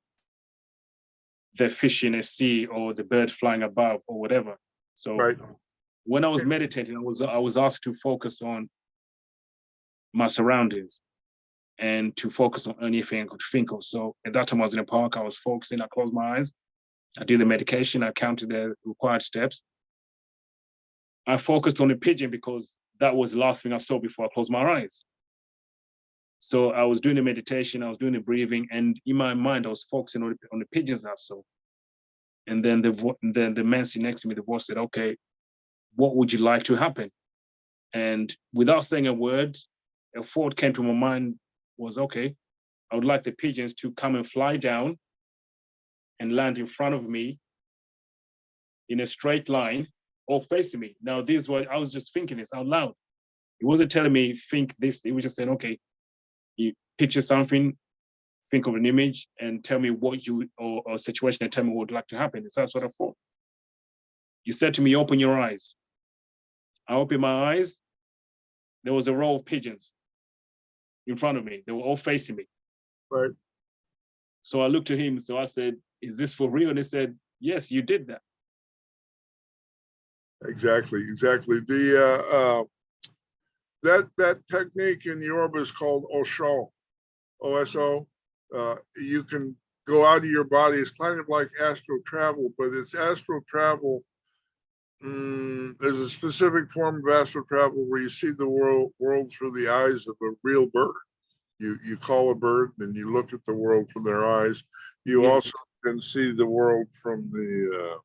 the fish in a sea or the bird flying above or whatever. So when I was meditating, I was asked to focus on my surroundings and to focus on anything I could think of. So at that time I was in a park, I was focusing, I closed my eyes, I did the medication, I counted the required steps. I focused on the pigeon because that was the last thing I saw before I closed my eyes. So I was doing the meditation, I was doing the breathing, and in my mind, I was focusing on the pigeons I saw. And then the man sitting next to me, the voice said, okay, what would you like to happen? And without saying a word, a thought came to my mind was, okay, I would like the pigeons to come and fly down and land in front of me in a straight line, all facing me. Now, this was, I was just thinking this out loud. It wasn't telling me, think this. It was just saying, okay, you picture something, think of an image, and tell me what you, or a situation, and tell me what would like to happen. It's that sort of thought. You said to me, open your eyes. I opened my eyes. There was a row of pigeons in front of me. They were all facing me. Right. So I looked at him. So I said, is this for real? And he said, yes, you did that. Exactly. The that technique in Yoruba is called Osho, OSO, You can go out of your body. It's kind of like astral travel, but it's astral travel. There's a specific form of astral travel where you see the world through the eyes of a real bird. You call a bird and you look at the world from their eyes. You also can see the world from the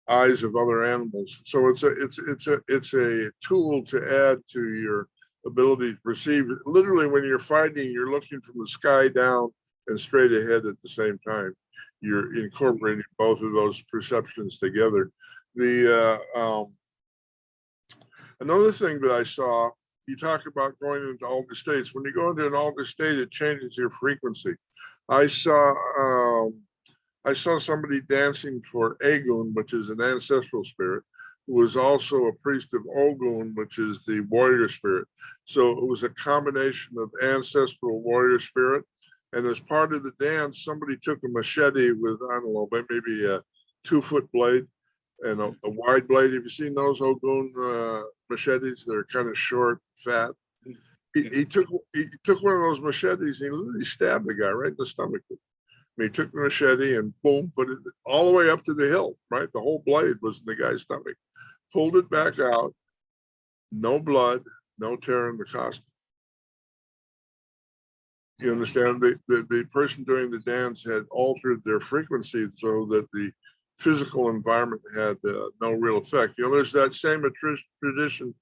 eyes of other animals. So it's a tool to add to your ability to perceive. Literally, when you're fighting, you're looking from the sky down and straight ahead at the same time. You're incorporating both of those perceptions together. Another thing that I saw, you talk about going into altered states. When you go into an altered state, it changes your frequency. I saw somebody dancing for Agun, which is an ancestral spirit, who was also a priest of Ogun, which is the warrior spirit. So it was a combination of ancestral warrior spirit. And as part of the dance, somebody took a machete with, I don't know, maybe a 2-foot blade and a wide blade. Have you seen those Ogun machetes? They're kind of short, fat. He took one of those machetes and he literally stabbed the guy right in the stomach. He took the machete and boom, put it all the way up to the hilt, right? The whole blade was in the guy's stomach. Pulled it back out, no blood, no tear in the costume. You understand? The person doing the dance had altered their frequency so that the physical environment had no real effect. You know, there's that same tradition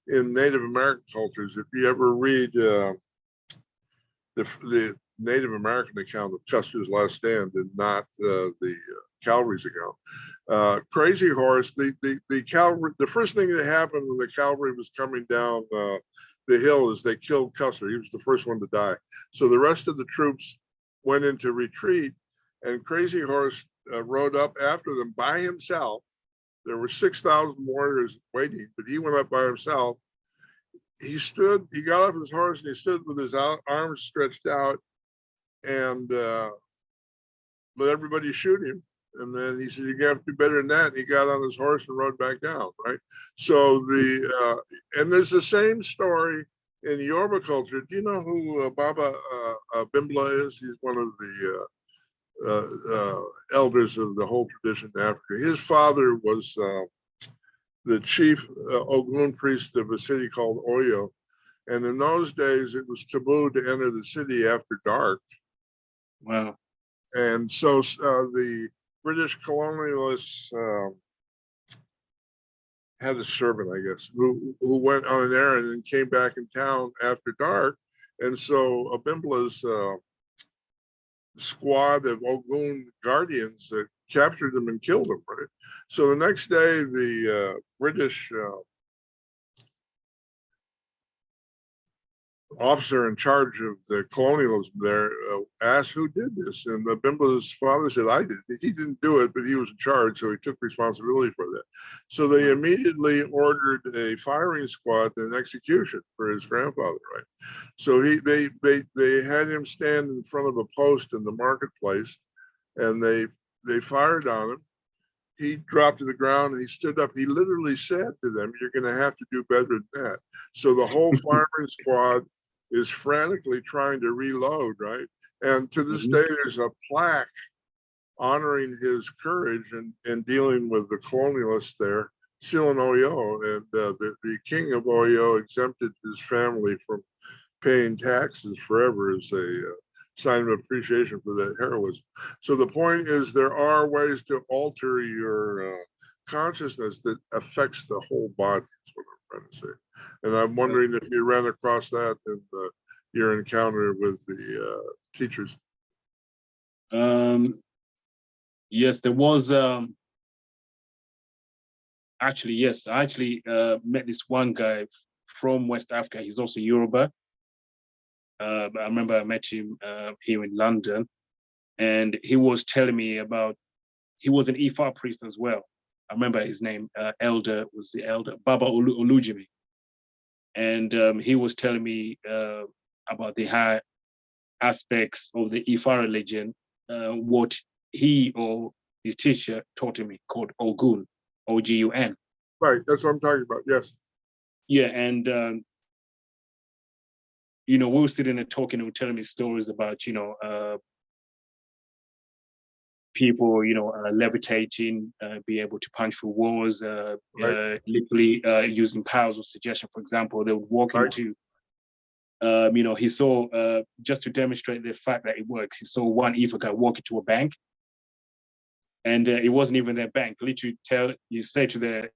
in Native American cultures. If you ever read the Native American account of Custer's Last Stand and not the cavalry's account. Crazy Horse, the cavalry, the first thing that happened when the cavalry was coming down the hill is they killed Custer. He was the first one to die. So the rest of the troops went into retreat, and Crazy Horse rode up after them by himself. There were 6,000 warriors waiting, but he went up by himself. He got off his horse and he stood with his arms stretched out and let everybody shoot him. And then he said, "You got to do better than that." And he got on his horse and rode back down, right? So and there's the same story in Yoruba culture. Do you know who Baba Bimbla is? He's one of the elders of the whole tradition in Africa. His father was the chief Ogun priest of a city called Oyo. And in those days, it was taboo to enter the city after dark. Wow. And so the British colonialists had a servant, I guess, who went on an errand and came back in town after dark. And so Abimpla's squad of Ogun guardians captured them and killed them, right? So the next day, the British officer in charge of the colonialism there asked who did this, and Bimba's father said, "I did." He didn't do it, but he was in charge, so he took responsibility for that. So they immediately ordered a firing squad and an execution for his grandfather, right? So they had him stand in front of a post in the marketplace, and they fired on him. He dropped to the ground and he stood up. He literally said to them, "You're going to have to do better than that." So the whole firing squad is frantically trying to reload, right? And to this day, there's a plaque honoring his courage in dealing with the colonialists there, still in Oyo. And the king of Oyo exempted his family from paying taxes forever as a sign of appreciation for that heroism. So the point is, there are ways to alter your consciousness that affects the whole body, is what I'm trying to say. And I'm wondering if you ran across that in your encounter with the teachers. Yes, there was actually, yes, I actually met this one guy from West Africa. He's also Yoruba. But I remember I met him here in London, and he was telling me about, he was an Ifa priest as well. I remember his name, elder Baba Olujimi. And he was telling me about the high aspects of the Ifa religion, what he or his teacher taught me, called Ogun, O-G-U-N. Right, that's what I'm talking about, yes. Yeah, and we were sitting and talking, and were telling me stories about, people, levitating, be able to punch through walls, literally using powers of suggestion. For example, they would walk into, he saw, just to demonstrate the fact that it works, he saw one evil guy walk into a bank, and it wasn't even their bank. Literally, you say to the.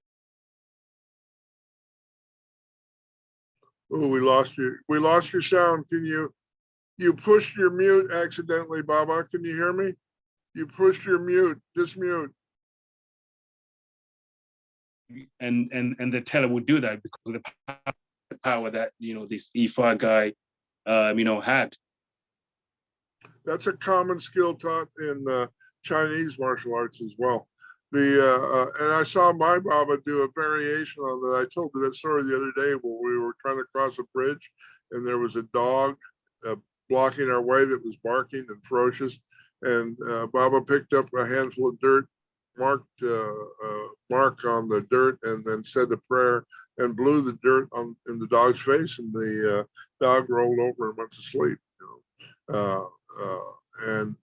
Oh, we lost you. We lost your sound. Can you pushed your mute accidentally, Baba? Can you hear me? You pushed your mute. Just mute. And the teller would do that because of the power that this Ifa guy had. That's a common skill taught in Chinese martial arts as well. And I saw my Baba do a variation on that. I told you that story the other day where we were trying to cross a bridge, and there was a dog blocking our way that was barking and ferocious. And Baba picked up a handful of dirt, mark on the dirt, and then said a prayer and blew the dirt in the dog's face, and the dog rolled over and went to sleep. And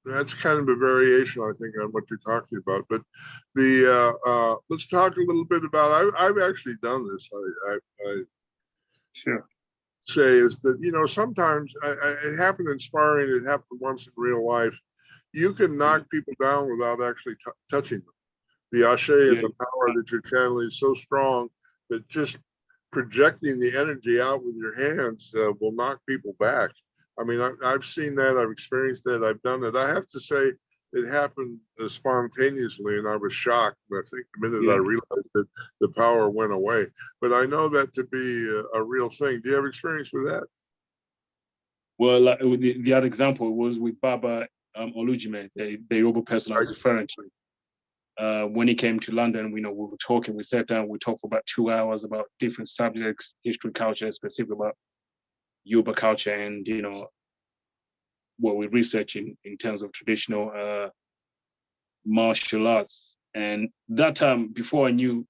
that's kind of a variation, I think, on what you're talking about. But let's talk a little bit about. I've actually done this. I Sure. say is that sometimes it happened in sparring. It happened once in real life. You can knock people down without actually touching them. The ashe and the power that you're channeling is so strong that just projecting the energy out with your hands will knock people back. I mean, I've seen that. I've experienced that. I've done it. I have to say, it happened spontaneously, and I was shocked. I think the minute I realized that the power went away. But I know that to be a real thing. Do you have experience with that? Well, like, the other example was with Baba Olujime, the Yoruba person I was referring to. When he came to London, we were talking. We sat down. We talked for about 2 hours about different subjects, history, culture, specifically about Yoruba culture, and what we're researching in terms of traditional martial arts. And that time, before I knew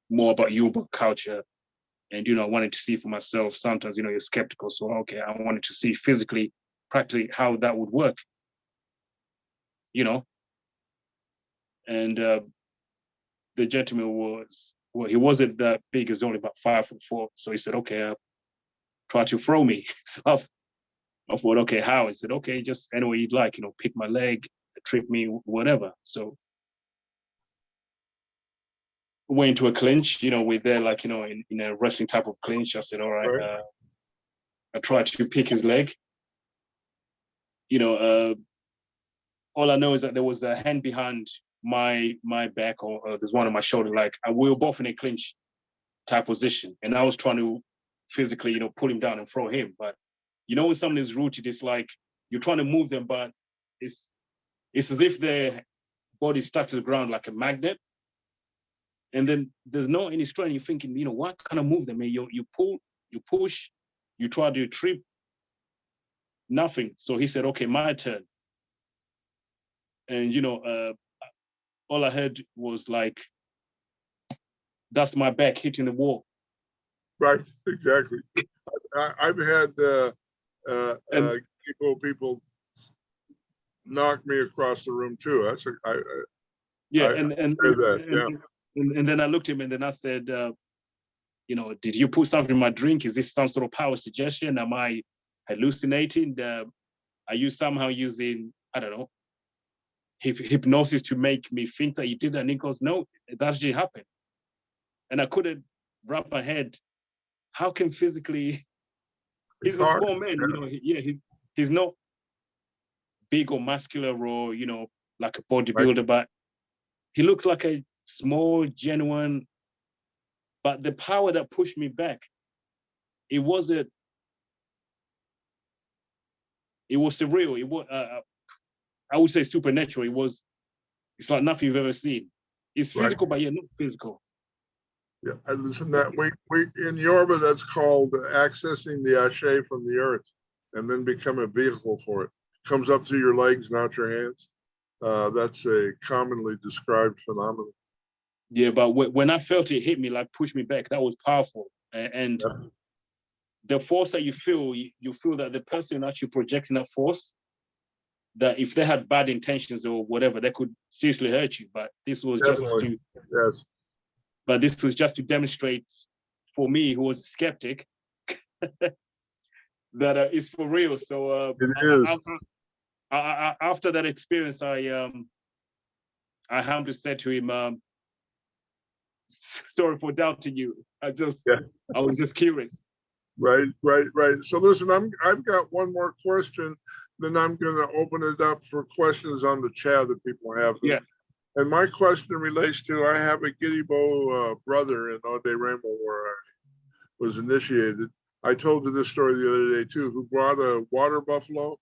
more about Yoruba culture, and I wanted to see for myself. Sometimes you're skeptical, so okay, I wanted to see physically, practically how that would work. And the gentleman he wasn't that big. He was only about 5'4". So he said, okay, try to throw me. So I thought, okay, how? He said, okay, just any way you'd like, pick my leg, trip me, whatever. So went into a clinch, we're there like, in a wrestling type of clinch. I said, all right. I tried to pick his leg. All I know is that there was a hand behind my back, or there's one on my shoulder. Like we were both in a clinch type position, and I was trying to physically, pull him down and throw him. But when someone is rooted, it's like you're trying to move them, but it's as if their body's stuck to the ground like a magnet. And then there's no any strength. You're thinking, what kind of move them? You pull, you push, you try to trip, nothing. So he said, okay, my turn. And all I heard was like, that's my back hitting the wall. Right, exactly. I've had people knock me across the room too. That's and then I looked at him and then I said, did you put something in my drink? Is this some sort of power suggestion? Am I hallucinating? Are you somehow using, I don't know, hypnosis to make me think that you did that? And he goes, no, it actually happened. And I couldn't wrap my head. How can physically, he's a small man, he's not big or muscular or, like a bodybuilder, right. But he looks like a small, genuine, but the power that pushed me back, it was surreal. It was, I would say supernatural. It's like nothing you've ever seen. It's physical, right. But not physical. Yeah, I listen that we in Yoruba, that's called accessing the ashe from the earth, and then become a vehicle for it. Comes up through your legs, not your hands. That's a commonly described phenomenon. Yeah, but when I felt it hit me, like push me back, that was powerful. And Yeah. the force that you feel, you feel that the person actually projecting that force, that if they had bad intentions or whatever, they could seriously hurt you. But this was Definitely. Yes. just to demonstrate for me, who was a skeptic, that it's for real. So It is. after that experience, I humbly said to him, "Sorry for doubting you. Yeah. I was just curious." Right. So listen, I've got one more question. Then I'm going to open it up for questions on the chat that people have. Yeah. And my question relates to, I have a Giddybo brother in Ode Rainbow where I was initiated. I told you this story the other day too, who brought a water buffalo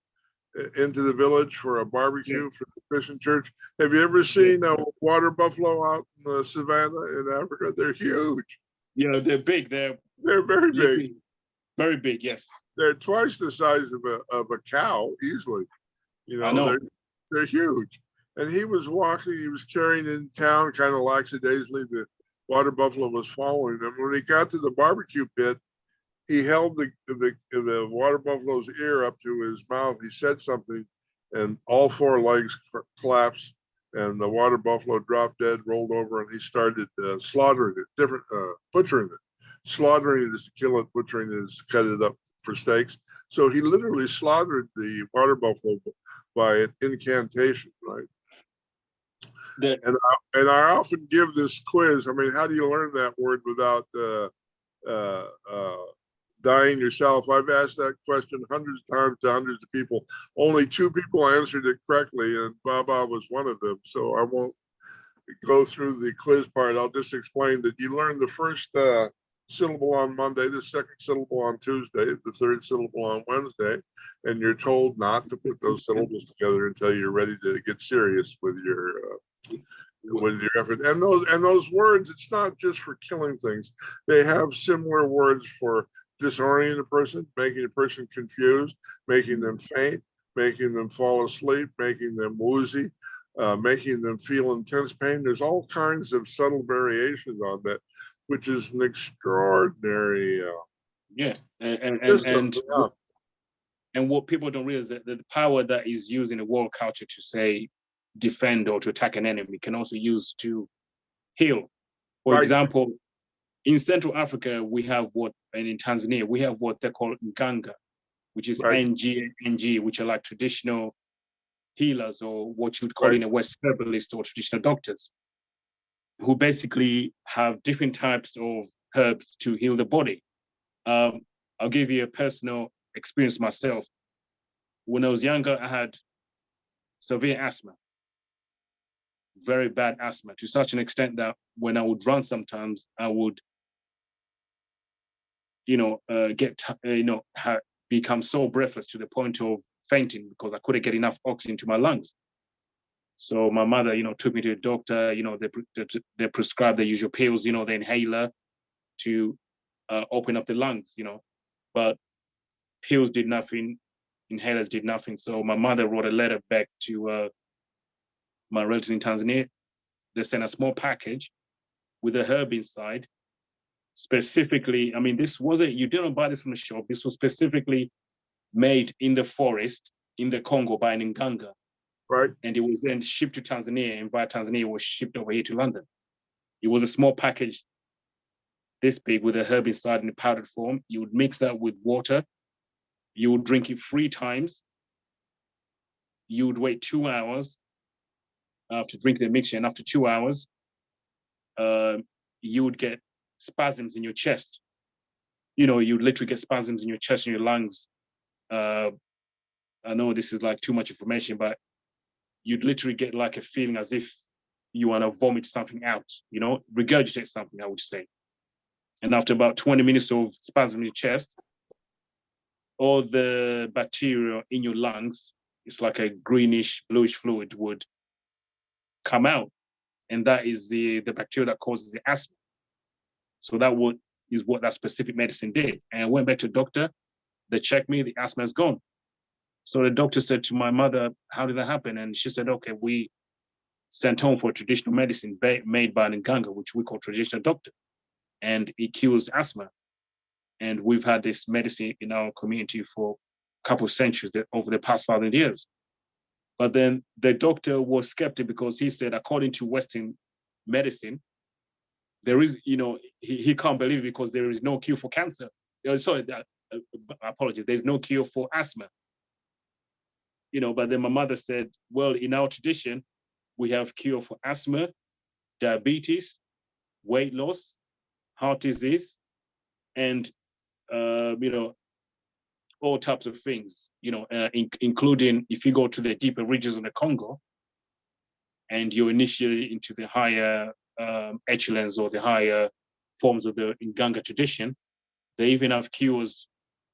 into the village for a barbecue for the Christian church. Have you ever seen a water buffalo out in the savannah in Africa? They're huge. Yeah, they're big. They're very big. Very big. Yes. They're twice the size of a cow easily. I know. They're huge. And he was walking, he was carrying in town kind of lackadaisically. The water buffalo was following him. When he got to the barbecue pit, he held the water buffalo's ear up to his mouth. He said something, and all four legs collapsed, and the water buffalo dropped dead, rolled over, and he started slaughtering it, butchering it. Slaughtering it is to kill it, butchering it is to cut it up for steaks. So he literally slaughtered the water buffalo by an incantation, right? And I often give this quiz. I mean, how do you learn that word without dying yourself? I've asked that question hundreds of times to hundreds of people. Only 2 people answered it correctly, and Baba was one of them. So I won't go through the quiz part. I'll just explain that you learn the first syllable on Monday, the second syllable on Tuesday, the third syllable on Wednesday, and you're told not to put those syllables together until you're ready to get serious with your effort. And those words, it's not just for killing things. They have similar words for disorienting a person, making a person confused, making them faint, making them fall asleep, making them woozy, making them feel intense pain. There's all kinds of subtle variations on that, which is an extraordinary system. And what people don't realize that the power that is used in the world culture to say defend or to attack an enemy can also use to heal. For example, in Central Africa, and in Tanzania, we have what they call Nganga, which is NG, which are like traditional healers, or what you would call in a West herbalist or traditional doctors, who basically have different types of herbs to heal the body. I'll give you a personal experience myself. When I was younger, I had severe asthma, very bad asthma, to such an extent that when I would run sometimes, I would, become so breathless to the point of fainting because I couldn't get enough oxygen to my lungs. So my mother, took me to the doctor. They prescribed the usual pills, the inhaler to open up the lungs, but pills did nothing, inhalers did nothing. So my mother wrote a letter back to my relatives in Tanzania. They sent a small package with a herb inside. Specifically, I mean, you didn't buy this from the shop. This was specifically made in the forest in the Congo by an Nganga. Right. And it was then shipped to Tanzania, and by Tanzania, it was shipped over here to London. It was a small package this big with a herb inside in a powdered form. You would mix that with water. You would drink it 3 times. You would wait 2 hours after drinking the mixture, and after 2 hours, you would get spasms in your chest. You literally get spasms in your chest and your lungs. I know this is like too much information, but you'd literally get like a feeling as if you want to vomit something out, regurgitate something, I would say. And after about 20 minutes of spasm in your chest, all the bacteria in your lungs, it's like a greenish, bluish fluid, would come out. And that is the bacteria that causes the asthma. So is what that specific medicine did. And I went back to the doctor. They checked me, the asthma is gone. So the doctor said to my mother, how did that happen? And she said, okay, we sent home for traditional medicine made by an Nganga, which we call traditional doctor. And it cures asthma. And we've had this medicine in our community for a couple of centuries, over the past 1,000 years. But then the doctor was skeptic because he said, according to Western medicine, there is, he can't believe it because there is no cure for cancer. Sorry, apologies. There's no cure for asthma. But then my mother said, well, in our tradition, we have cure for asthma, diabetes, weight loss, heart disease, and all types of things, including if you go to the deeper regions of the Congo and you're initiated into the higher echelons or the higher forms of the Nganga tradition, they even have cures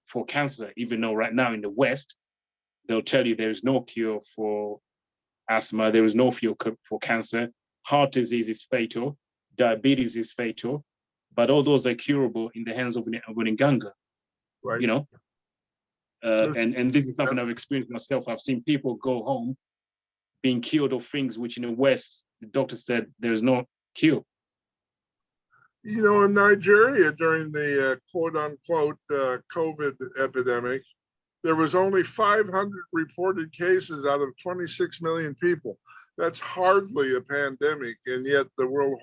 for cancer, even though right now in the West, they'll tell you there is no cure for asthma, there is no cure for cancer, heart disease is fatal, diabetes is fatal, but all those are curable in the hands of an Nganga, Right. And this is something I've experienced myself. I've seen people go home being cured of things which in the West, the doctor said there's no cure. In Nigeria during the quote unquote COVID epidemic, there was only 500 reported cases out of 26 million people. That's hardly a pandemic, and yet the World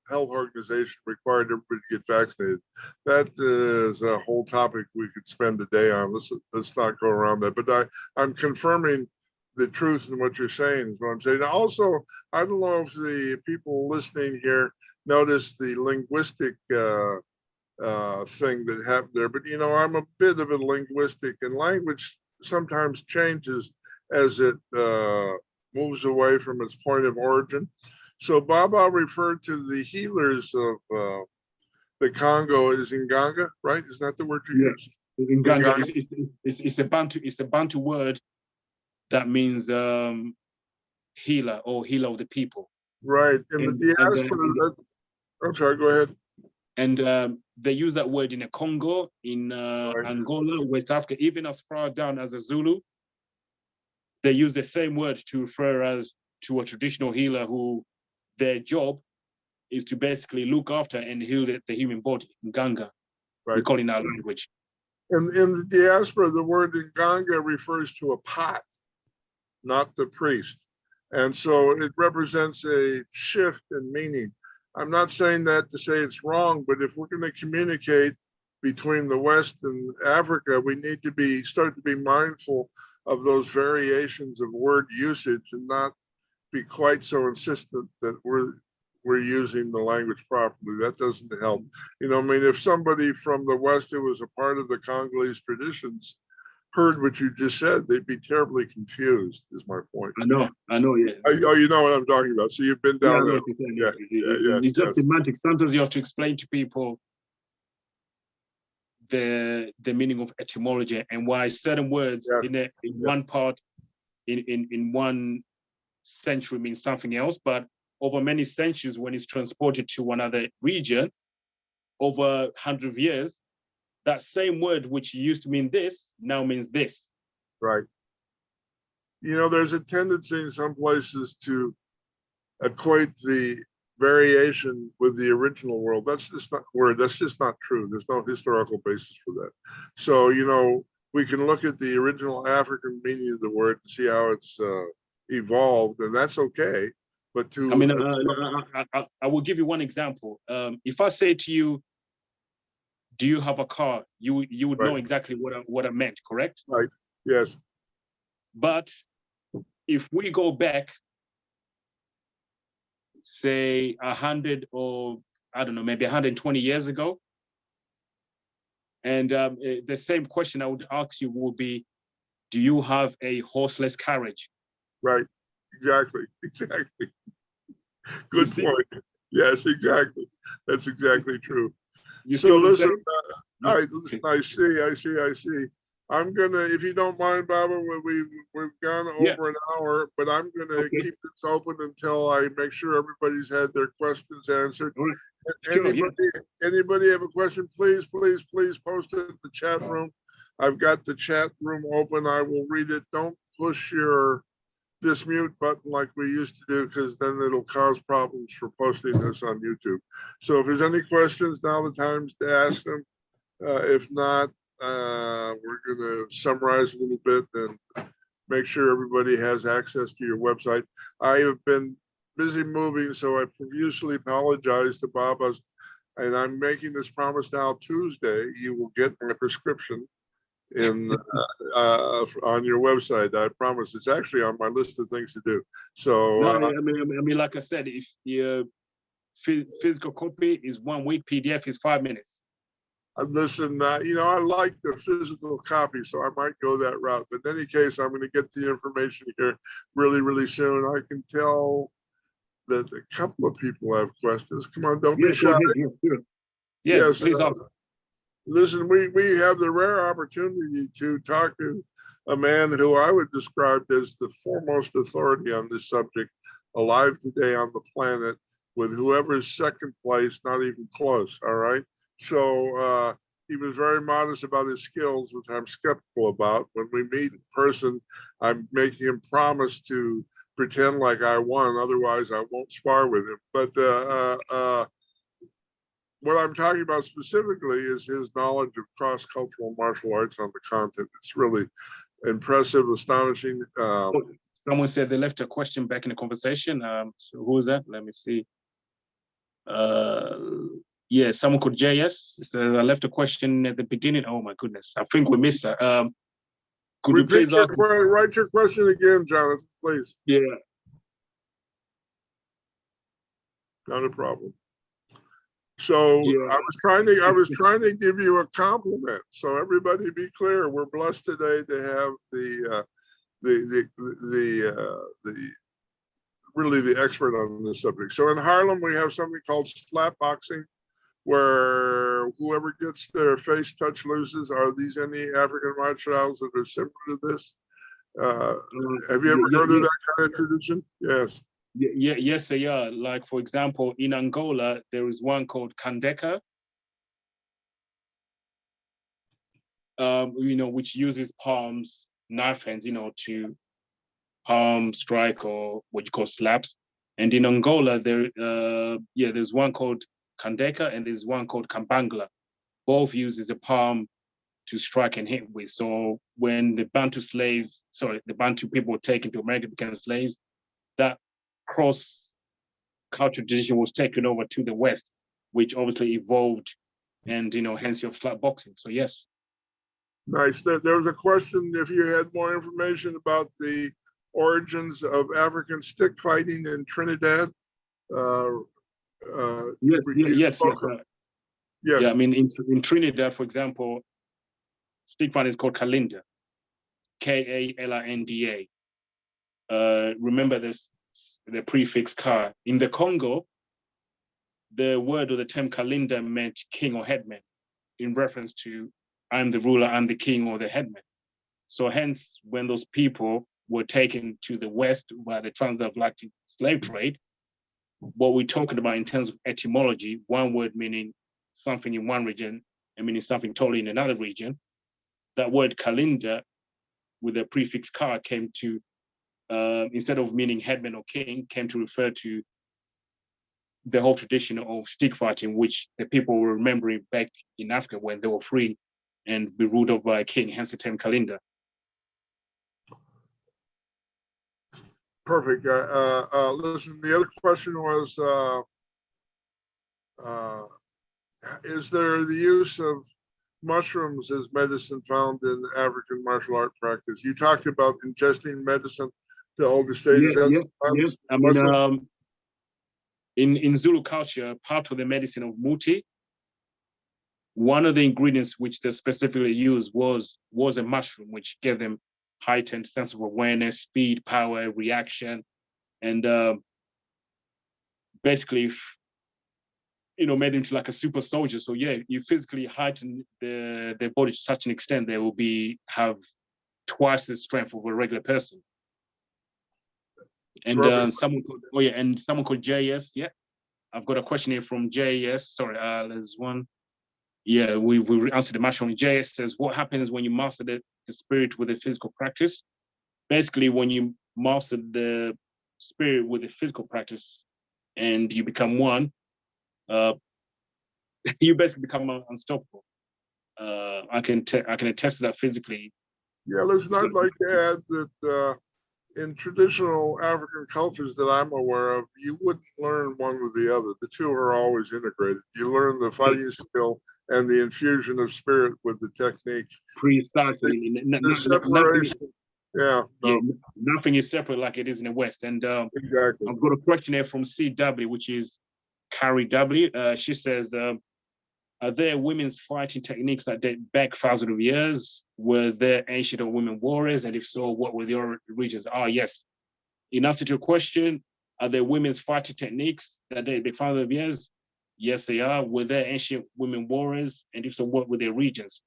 Health Organization required everybody to get vaccinated. That is a whole topic we could spend a day on. Let's not go around that. But I'm confirming the truth in what you're saying is what I'm saying. Also, I don't know if the people listening here notice the linguistic thing that happened there, but I'm a bit of a linguistic, and language sometimes changes as it moves away from its point of origin. So Baba referred to the healers of the Congo as Nganga, right? Isn't that the word you use? Nganga is a Bantu word that means healer or healer of the people. Right. And the diaspora, I'm sorry, go ahead. And they use that word in the Congo, in Right. Angola, West Africa, even as far down as the Zulu. They use the same word to refer to a traditional healer who their job is to basically look after and heal the human body, Nganga. Right. We call it in our language. And in the diaspora, the word Nganga refers to a pot, not the priest. And so it represents a shift in meaning. I'm not saying that to say it's wrong, but if we're going to communicate between the West and Africa, we need to start to be mindful of those variations of word usage and not be quite so insistent that we're using the language properly. That doesn't help. If somebody from the West who was a part of the Congolese traditions heard what you just said, they'd be terribly confused, is my point. I know, yeah. Oh, you know what I'm talking about. So you've been down there. Yeah. It's just semantics. Sometimes you have to explain to people the meaning of etymology and why certain words in one part, in one century means something else, but over many centuries, when it's transported to another region, over 100 years, that same word which used to mean this now means this. Right. There's a tendency in some places to equate the variation with the original world. That's just not true. There's no historical basis for that. So, we can look at the original African meaning of the word and see how it's evolved, and that's okay. But I will give you one example. If I say to you, do you have a car? You would know exactly what I meant, correct? Right. Yes. But if we go back, say 100 or I don't know, maybe 120 years ago, and the same question I would ask you would be, do you have a horseless carriage? Right. Exactly. Good point. Yes, exactly. That's exactly true. So listen, I see. I'm gonna, if you don't mind, Baba, we've gone over an hour, but I'm gonna keep this open until I make sure everybody's had their questions answered. Anybody have a question? Please post it in the chat room. I've got the chat room open. I will read it. Don't push your mute button like we used to do, because then it'll cause problems for posting this on YouTube. So if there's any questions, now the time's to ask them. If not, we're going to summarize a little bit and make sure everybody has access to your website. I have been busy moving, so I profusely apologize to Bob. And I'm making this promise now. Tuesday, you will get my prescription in on your website. I promise. It's actually on my list of things to do. So no, I mean, like I said, if your physical copy is 1 week, PDF is 5 minutes. Listen, I like the physical copy, so I might go that route. But in any case, I'm going to get the information here really, really soon. I can tell that a couple of people have questions. Come on, don't be shy. Yes, please ask. Listen, we have the rare opportunity to talk to a man who I would describe as the foremost authority on this subject alive today on the planet, with whoever's second place, not even close. All right. So he was very modest about his skills, which I'm skeptical about. When we meet in person, I'm making him promise to pretend like I won. Otherwise, I won't spar with him. But what I'm talking about specifically is his knowledge of cross-cultural martial arts on the continent. It's really impressive, astonishing. Someone said they left a question back in the conversation. So who is that? Let me see. Yeah, someone called JS. So I left a question at the beginning. Oh my goodness, I think we missed that. Could you please ask? Write your question again, Jonathan, please. Yeah. Not a problem. So yeah. I was trying to give you a compliment. So everybody be clear. We're blessed today to have really the expert on this subject. So in Harlem, we have something called slap boxing, where whoever gets their face touch loses. Are these any African martial arts that are similar to this? Have you ever heard of that kind of tradition? Yes. Yes, they are. Like, for example, in Angola, there is one called Kandeka, which uses palms, knife hands, to palm strike, or what you call slaps. And in Angola, there's one called Kandeka and there's one called Kambangla. Both uses the palm to strike and hit with. So when the Bantu people were taken to America, became slaves, that cross-cultural tradition was taken over to the West, which obviously evolved, and hence your slap boxing. So yes. Nice. There was a question if you had more information about the origins of African stick fighting in Trinidad. Yes. Yes. Yeah, I mean, in Trinidad, for example, stick fighting is called Kalinda, Kalinda. Remember this, the prefix Ka. In the Congo, the word or the term Kalinda meant king or headman, in reference to I'm the ruler, I'm the king or the headman. So hence, when those people were taken to the West by the transatlantic slave trade, what we're talking about in terms of etymology, one word meaning something in one region and meaning something totally in another region, that word Kalinda with the prefix Ka came to, instead of meaning headman or king, came to refer to the whole tradition of stick fighting, which the people were remembering back in Africa when they were free and be ruled over by a king, hence the term Kalinda. Perfect. Listen, the other question was, is there the use of mushrooms as medicine found in African martial art practice? You talked about ingesting medicine to older stages. Yes. I mean, in Zulu culture, part of the medicine of Muti, one of the ingredients which they specifically used was a mushroom, which gave them heightened sense of awareness, speed, power, reaction, and basically, made them to like a super soldier. So yeah, you physically heighten their body to such an extent they will have twice the strength of a regular person. And someone called JS. Yeah, I've got a question here from JS. Sorry, there's one. Yeah, we've answered the mushroom. JS says, what happens when you master the spirit with a physical practice? Basically, when you master the spirit with a physical practice and you become one, you basically become unstoppable. I can attest to that physically. Yeah, listen, I'd like to add that in traditional African cultures that I'm aware of, you wouldn't learn one with the other. The two are always integrated. You learn the fighting skill and the infusion of spirit with the technique. Precisely. The separation. Yeah, yeah, no, nothing is separate like it is in the West. And exactly. I've got a question here from CW, which is Carrie W. She says, are there women's fighting techniques that date back thousands of years? Were there ancient or women warriors? And if so, what were the origins? Yes. In answer to your question, are there women's fighting techniques that date back thousands of years? Yes, they are. Were there ancient women warriors? And if so, what were their regions?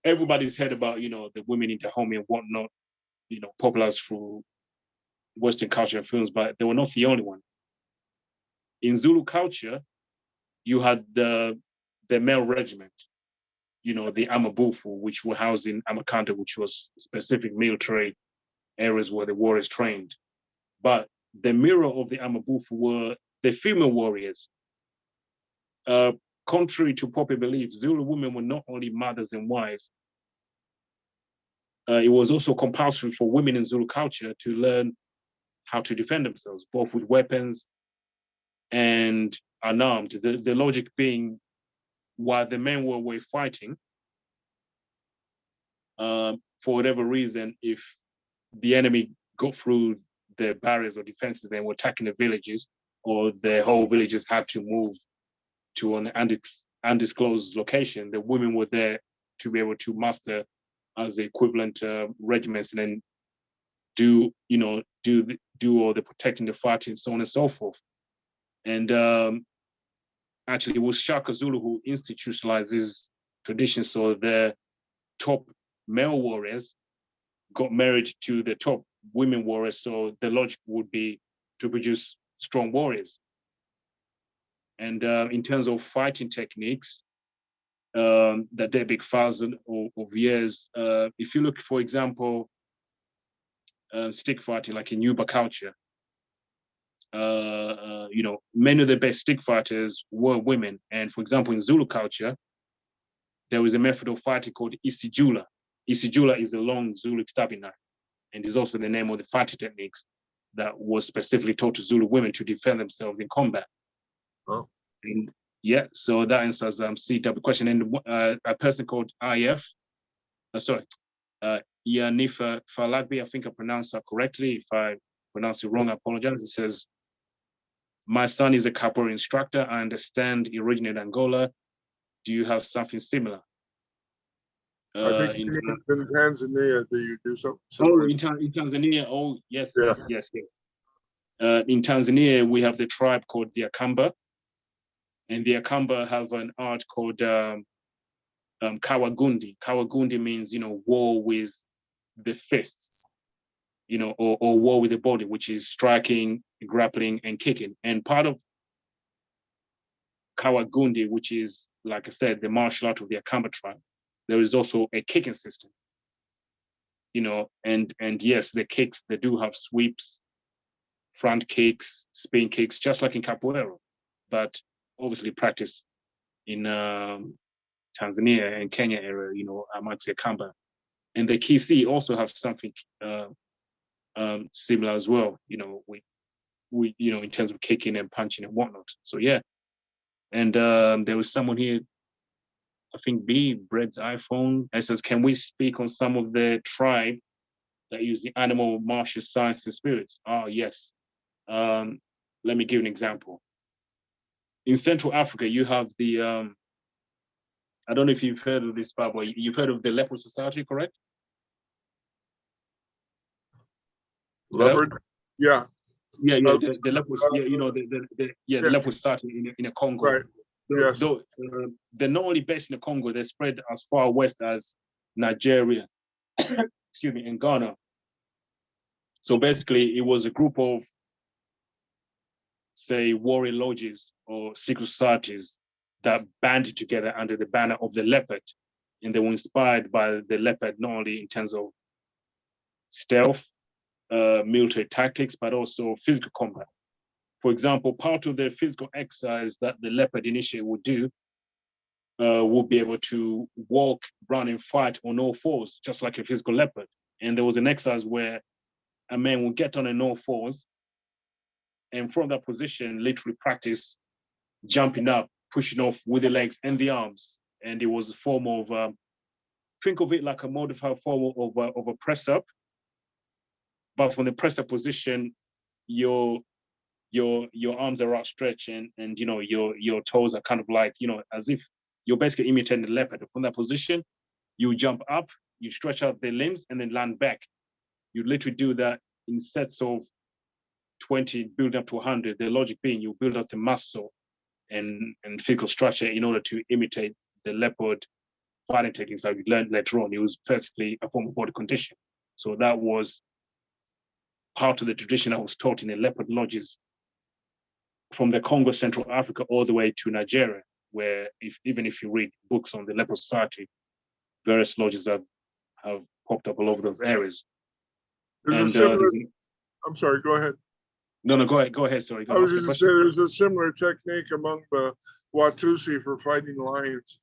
Everybody's heard about, the women in Dahomey and whatnot, popularized through Western culture and films, but they were not the only one. In Zulu culture, you had the male regiment, the Amabufu, which were housed in Amakanda, which was specific military areas where the warriors trained. But the mirror of the Amabufu were the female warriors. Contrary to popular belief, Zulu women were not only mothers and wives. It was also compulsory for women in Zulu culture to learn how to defend themselves, both with weapons and unarmed. The logic being, while the men were fighting, for whatever reason, if the enemy got through the barriers or defenses and were attacking the villages, or the whole villages had to move to an undisclosed location, the women were there to be able to muster as the equivalent regiments and then do all the protecting, the fighting, so on and so forth. And actually, it was Shaka Zulu who institutionalized this tradition. So the top male warriors got married to the top women warriors. So the logic would be to produce strong warriors. And in terms of fighting techniques, that date back thousands of years, if you look, for example, stick fighting, like in Yuba culture, many of the best stick fighters were women. And for example, in Zulu culture, there was a method of fighting called Isijula. Isijula is a long Zulu stabbing knife, and is also the name of the fighting techniques that was specifically taught to Zulu women to defend themselves in combat. Oh. And yeah, so that answers CW question. And a person called Yanifa Falagbi, I think I pronounced that correctly. If I pronounce it wrong, I apologize. It says, my son is a capoeira instructor. I understand he originated in Angola. Do you have something similar? I think in Tanzania, do you do something similar? similar? In Tanzania, yes. In Tanzania, we have the tribe called the Akamba. And the Akamba have an art called Kawagundi. Kawagundi means, war with the fists, or war with the body, which is striking, grappling, and kicking. And part of Kawagundi, which is, like I said, the martial art of the Akamba tribe, there is also a kicking system. And yes, the kicks, they do have sweeps, front kicks, spin kicks, just like in capoeira, but obviously practice in Tanzania and Kenya area, amongst the Kamba. And the Kisi also have something similar as well, we in terms of kicking and punching and whatnot. So yeah. And there was someone here, I think Bread's iPhone, and says, can we speak on some of the tribe that use the animal martial science and spirits? Yes. Let me give an example. In Central Africa, you have the, I don't know if you've heard of this, but you've heard of the Leopard Society, correct? Leopard? Hello? Yeah. The Leopard, the Leopard Society in the Congo. Right. Yes. They're not only based in the Congo, they're spread as far west as Nigeria, excuse me, and Ghana. So basically, it was a group of, say, warrior lodges or secret societies that banded together under the banner of the leopard. And they were inspired by the leopard, not only in terms of stealth, military tactics, but also physical combat. For example, part of the physical exercise that the leopard initiate would do would be able to walk, run, and fight on all fours, just like a physical leopard. And there was an exercise where a man would get on all fours, and from that position, literally practice jumping up, pushing off with the legs and the arms. And it was a form of, think of it like a modified form of a press up. But from the press up position, your arms are outstretched, and your toes are kind of like, as if you're basically imitating the leopard. From that position, you jump up, you stretch out the limbs, and then land back. You literally do that in sets of 20, build up to 100. The logic being you build up the muscle and physical structure in order to imitate the leopard fighting techniques that we learned later on. It was basically a form of body condition. So that was part of the tradition that was taught in the leopard lodges from the Congo, Central Africa, all the way to Nigeria, where even if you read books on the leopard society, various lodges have popped up all over those areas. I'm sorry, go ahead. No, go ahead. Sorry. I was just going to say there's a similar technique among the Watusi for fighting lions.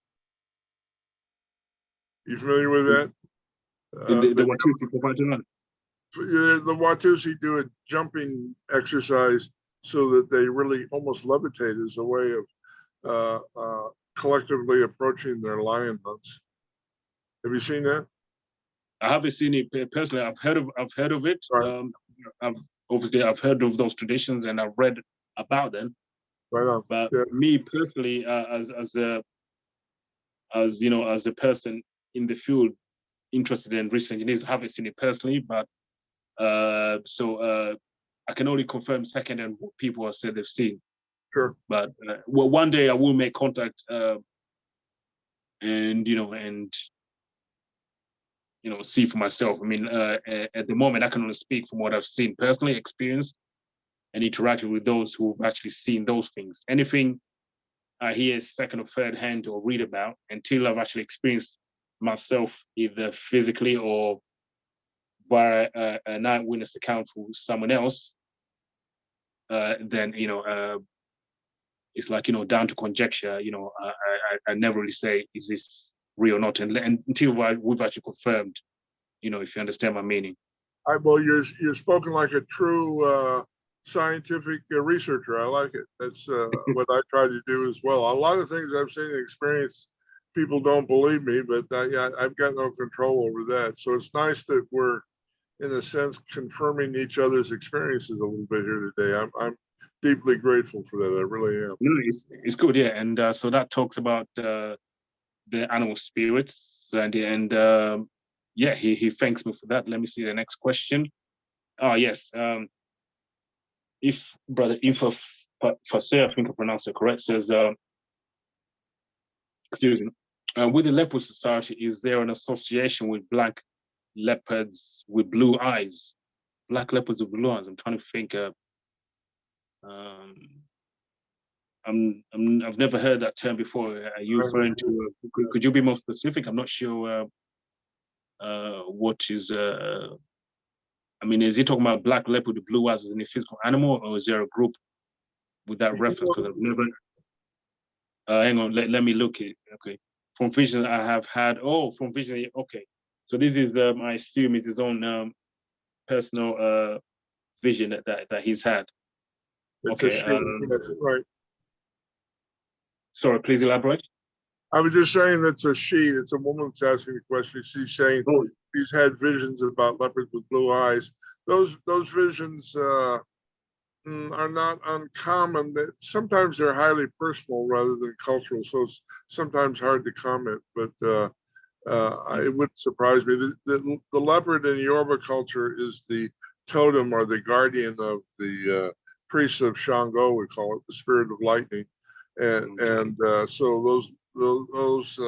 You familiar with that? The Watusi for fighting lions? The Watusi do a jumping exercise so that they really almost levitate as a way of collectively approaching their lion hunts. Have you seen that? I haven't seen it personally. I've heard of it. Right. I've heard of those traditions and I've read about them. Right on. But yes. Me personally, as a person in the field interested in research engineers, I haven't seen it personally. But I can only confirm secondhand what people have said they've seen. Sure. But one day I will make contact and see for myself. I mean, at the moment, I can only speak from what I've seen personally, experienced, and interacted with those who've actually seen those things. Anything I hear second or third hand or read about, until I've actually experienced myself, either physically or via an eyewitness account for someone else, then it's like down to conjecture. I never really say is this real or not, and until we've actually confirmed. If you understand my meaning. Well, you're spoken like a true scientific researcher. I like it. That's what I try to do as well. A lot of things I've seen and experienced, people don't believe me, but I've got no control over that. So it's nice that we're, in a sense, confirming each other's experiences a little bit here today. I'm deeply grateful for that. I really am. No, it's good, yeah. And so that talks about the animal spirits, and yeah, he thanks me for that. Let me see the next question. Yes. If Brother Info Fase, I think I pronounced it correct, says, excuse me, with the leopard society, is there an association with black leopards with blue eyes? Black leopards with blue eyes. I'm trying to think. I've never heard that term before. Are you referring to? Could you be more specific? I'm not sure. What is? I mean, is he talking about black leopard with blue eyes as in a physical animal, or is there a group with that reference? Because I've never. Hang on, let me look it. Okay, from vision I have had. Oh, from vision. Okay, so this is I assume it's his own personal vision that he's had. Okay. That's right. Sorry, please elaborate. I was just saying that's a she. It's a woman that's asking the question. She's saying she's had visions about leopards with blue eyes. Those visions are not uncommon. Sometimes they're highly personal rather than cultural, so it's sometimes hard to comment. But it wouldn't surprise me. The leopard in Yoruba culture is the totem or the guardian of the priests of Shango. We call it the spirit of lightning, and so those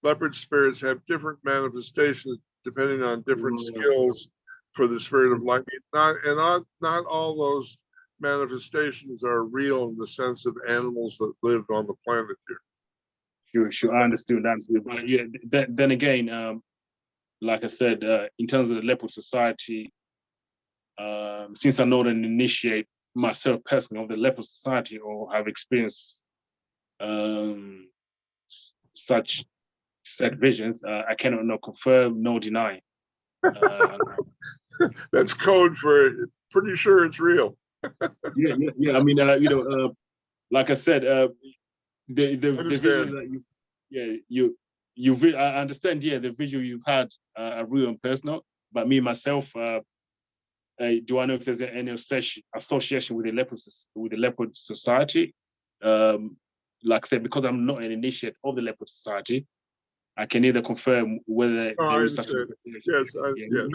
leopard spirits have different manifestations depending on different skills for the spirit of lightning. Not all those manifestations are real in the sense of animals that live on the planet here. Sure. I understood that. But yeah, then again, like I said, in terms of the leopard society, since I'm not an initiate myself personally of the leopard society or have experienced such set visions. I cannot no confirm, no deny. That's code for pretty sure it's real. Yeah. I mean, like I said, the vision that I understand. Yeah, the visual you've had are real and personal. But me myself, do I know if there's any association with the leopard society? Like I said, because I'm not an initiate of the leopard society, I can neither confirm whether there is such an association. Yes,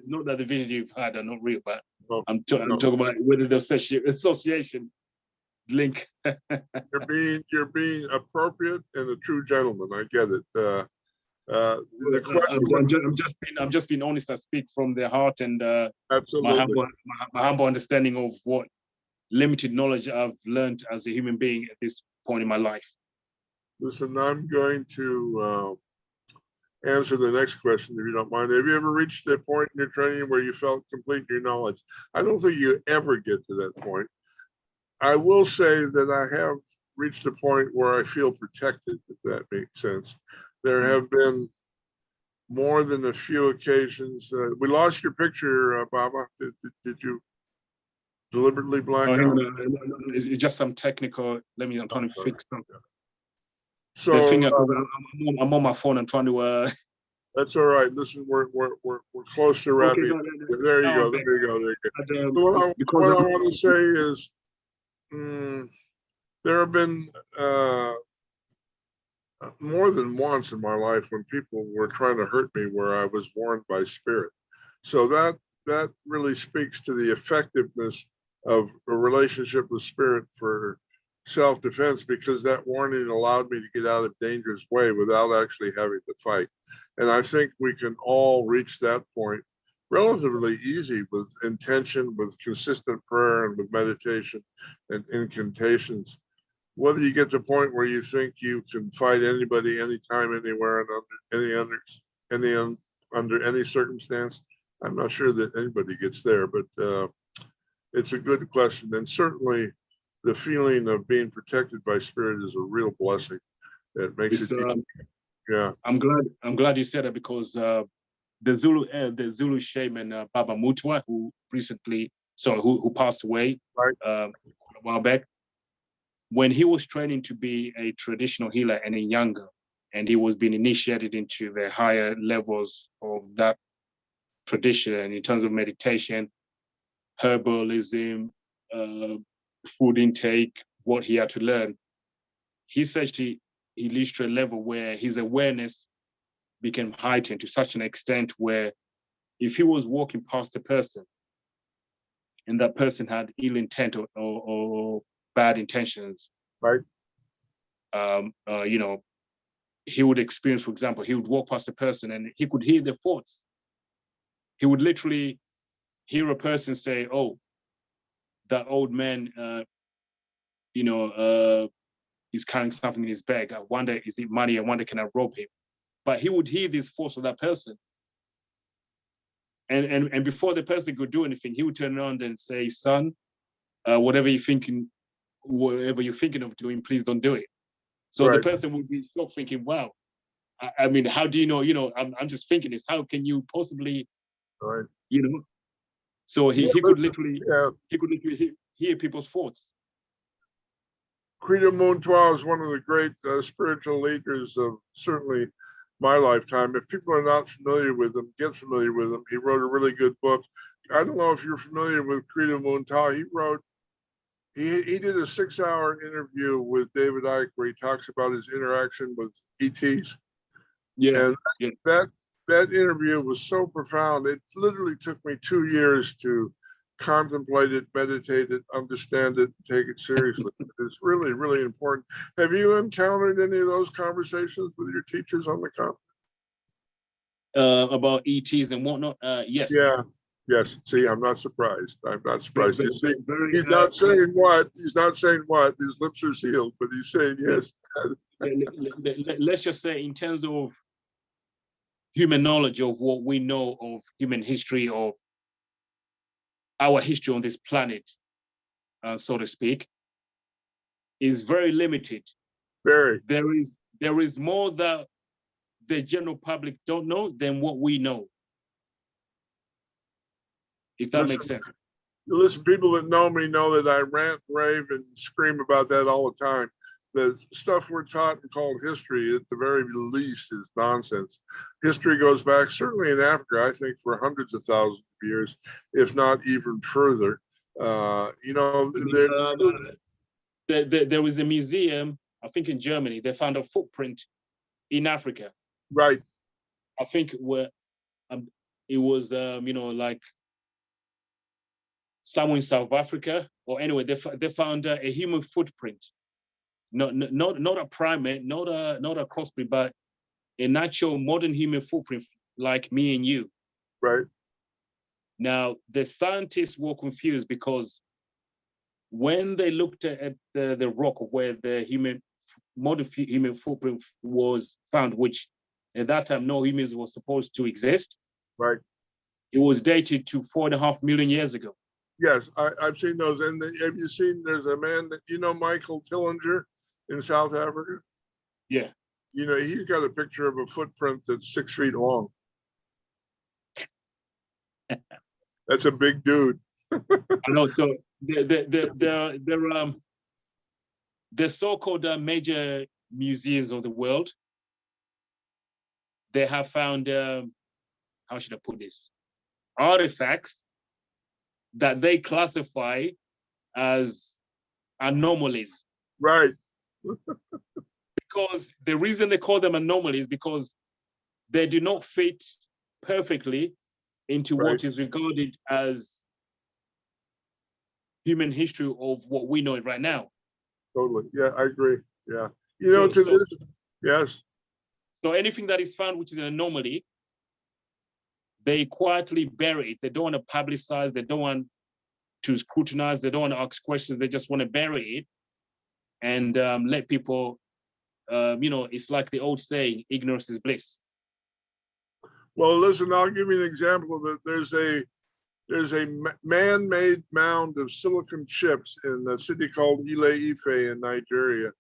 not that the vision you've had are not real, but no, I'm talking about whether the association link. You're being appropriate and a true gentleman. I get it. The question. I'm just being honest. I speak from the heart and Absolutely. my humble understanding of what limited knowledge I've learned as a human being at this point in my life. Listen, I'm going to answer the next question, if you don't mind. Have you ever reached that point in your training where you felt complete in your knowledge? I don't think you ever get to that point. I will say that I have reached a point where I feel protected, if that makes sense. There have been more than a few occasions. We lost your picture, Baba. Did you deliberately black out? No, it's just some technical. I'm trying to fix something. So the thing, I'm on my phone. I'm trying to. That's all right. Listen, we're close to wrapping. Okay, there you go. There you go. So what I want to say is, there have been more than once in my life when people were trying to hurt me where I was warned by spirit. So that really speaks to the effectiveness of a relationship with spirit for self-defense, because that warning allowed me to get out of dangerous way without actually having to fight. And I think we can all reach that point relatively easy with intention, with consistent prayer, and with meditation and incantations. Whether you get to the point where you think you can fight anybody, anytime, anywhere, and under any circumstance, I'm not sure that anybody gets there, but it's a good question. And certainly the feeling of being protected by spirit is a real blessing. It makes it easy. Yeah. I'm glad you said that, because the Zulu shaman Baba Mutwa, who passed away a while back, when he was training to be a traditional healer and a younger, and he was being initiated into the higher levels of that tradition, and in terms of meditation, herbalism, food intake, what he had to learn, he said he reached to a level where his awareness became heightened to such an extent where if he was walking past a person and that person had ill intent or bad intentions, right? He would experience, for example, he would walk past a person and he could hear their thoughts. He would literally hear a person say, "Oh, that old man, he's carrying something in his bag. I wonder, is it money? I wonder, can I rob him?" But he would hear these thoughts of that person. And before the person could do anything, he would turn around and say, "Son, whatever you're thinking of doing, please don't do it." So the person would be shocked, thinking, "Wow, I mean, how do you know? I'm just thinking this. How can you possibly, So he could literally hear people's thoughts. Credo Montois is one of the great spiritual leaders of certainly my lifetime. If people are not familiar with him, get familiar with him. He wrote a really good book. I don't know if you're familiar with Credo Montois. He did a 6-hour interview with David Icke where he talks about his interaction with ETs. Yeah. And that interview was so profound. It literally took me 2 years to contemplate it, meditate it, understand it, take it seriously. It's really, really important. Have you encountered any of those conversations with your teachers on the continent? About ETs and whatnot? Yes. Yeah. Yes. See, I'm not surprised. I'm not surprised. He's not saying what. He's not saying what. His lips are sealed, but he's saying yes. Let's just say, in terms of human knowledge of what we know of human history, of our history on this planet, so to speak, is very limited. Very. there is more that the general public don't know than what we know. If that makes sense. Listen, people that know me know that I rant, rave, and scream about that all the time. The stuff we're taught and called history, at the very least, is nonsense. History goes back, certainly in Africa, I think, for hundreds of thousands of years, if not even further. You know, there was a museum, I think in Germany, they found a footprint in Africa. right. I think it was, you know, like somewhere in South Africa, or anyway, they found a human footprint, not a primate, not a crossbreed, but an actual modern human footprint, like me and you. Right. Now, the scientists were confused because when they looked at the rock of where the modern human footprint was found, which at that time no humans were supposed to exist. Right. It was dated to 4.5 million years ago. Yes, I've seen those. And have you seen, there's a man that, you know, Michael Tillinger in South Africa? Yeah. You know, he's got a picture of a footprint that's 6 feet long. That's a big dude. I know. So the so-called major museums of the world, they have found, how should I put this, artifacts that they classify as anomalies. Right. Because the reason they call them anomalies, because they do not fit perfectly into what is regarded as human history of what we know right now. Totally. Yeah, I agree. Yeah. You know, yes. So anything that is found which is an anomaly, they quietly bury it. They don't want to publicize, they don't want to scrutinize, they don't want to ask questions, they just want to bury it and let people, you know, it's like the old saying, ignorance is bliss. Well, listen, I'll give you an example of it. There's a man-made mound of silicon chips in a city called Ile-Ife in Nigeria.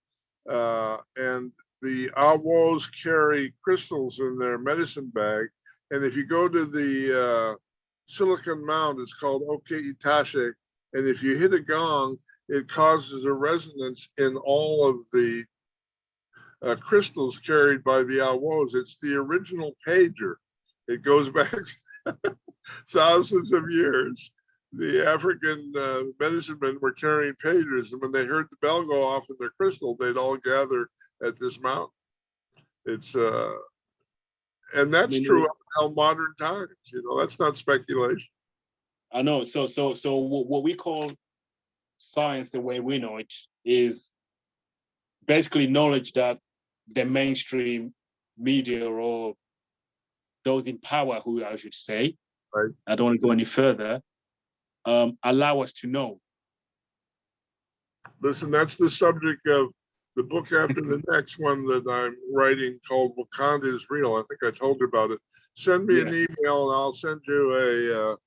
And the Awos carry crystals in their medicine bag. And if you go to the silicon mound, it's called Oke Itashe. And if you hit a gong, it causes a resonance in all of the crystals carried by the Awos. It's the original pager. It goes back thousands of years. The African medicine men were carrying pagers, and when they heard the bell go off in their crystal, they'd all gather at this mountain. It's and that's true of how modern times. You know, that's not speculation. I know. So what we call science, the way we know it, is basically knowledge that the mainstream media or those in power, who I should say, right. I don't want to go any further, allow us to know. Listen, that's the subject of the book after the next one that I'm writing called Wakanda is Real. I think I told you about it. Send me an email and I'll send you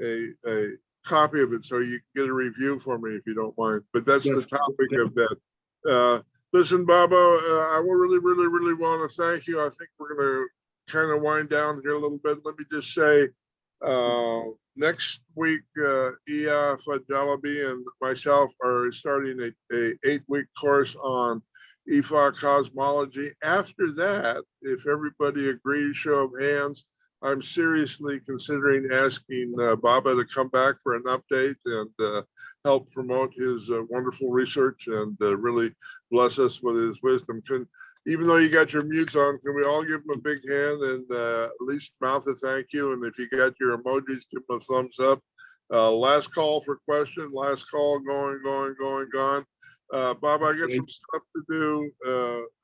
a copy of it so you can get a review for me if you don't mind. But that's the topic of that. Listen, Baba, I will really want to thank you. I think we're going to kind of wind down here a little bit. Let me just say, next week, Iya Fajalabi and myself are starting a 8-week course on Ifa cosmology. After that, if everybody agrees, show of hands, I'm seriously considering asking Baba to come back for an update and help promote his wonderful research and really bless us with his wisdom. Even though you got your mutes on, can we all give him a big hand and at least mouth a thank you? And if you got your emojis, give him a thumbs up. Last call for question, last call, going. Bob, I got some stuff to do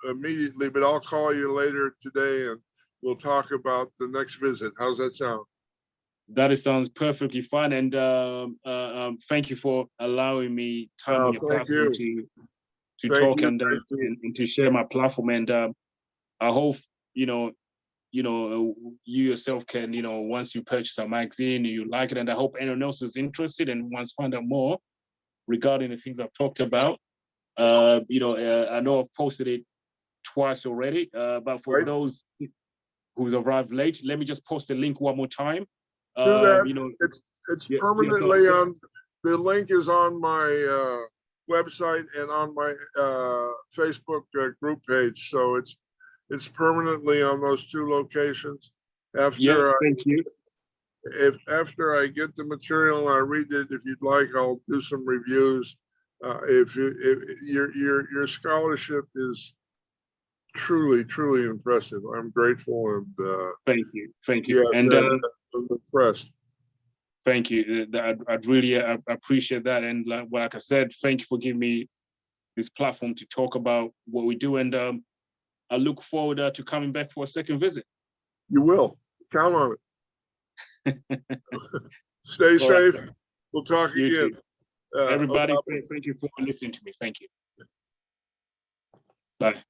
immediately, but I'll call you later today and we'll talk about the next visit. How's that sound? That sounds perfectly fine. And thank you for allowing me time on your platform to talk and to share my platform. And I hope, you yourself can, once you purchase a magazine, you like it. And I hope anyone else is interested and wants to find out more regarding the things I've talked about. I know I've posted it twice already. But for Right. those who's arrived late, let me just post the link one more time. Do that. You know, It's yeah, permanently on. The link is on my website and on my Facebook group page. So it's permanently on those two locations. yeah, After thank you. after I get the material and I read it, if you'd like, I'll do some reviews. If your scholarship is truly impressive. I'm grateful and Thank you, thank you. yes, And I'm impressed. thank you. I'd really appreciate that. And like I said, thank you for giving me this platform to talk about what we do. And I look forward to coming back for a second visit. You will count on it. Stay All right, safe. sir. We'll talk You again. too. Everybody, Allow- thank you for listening to me. Thank you. Bye.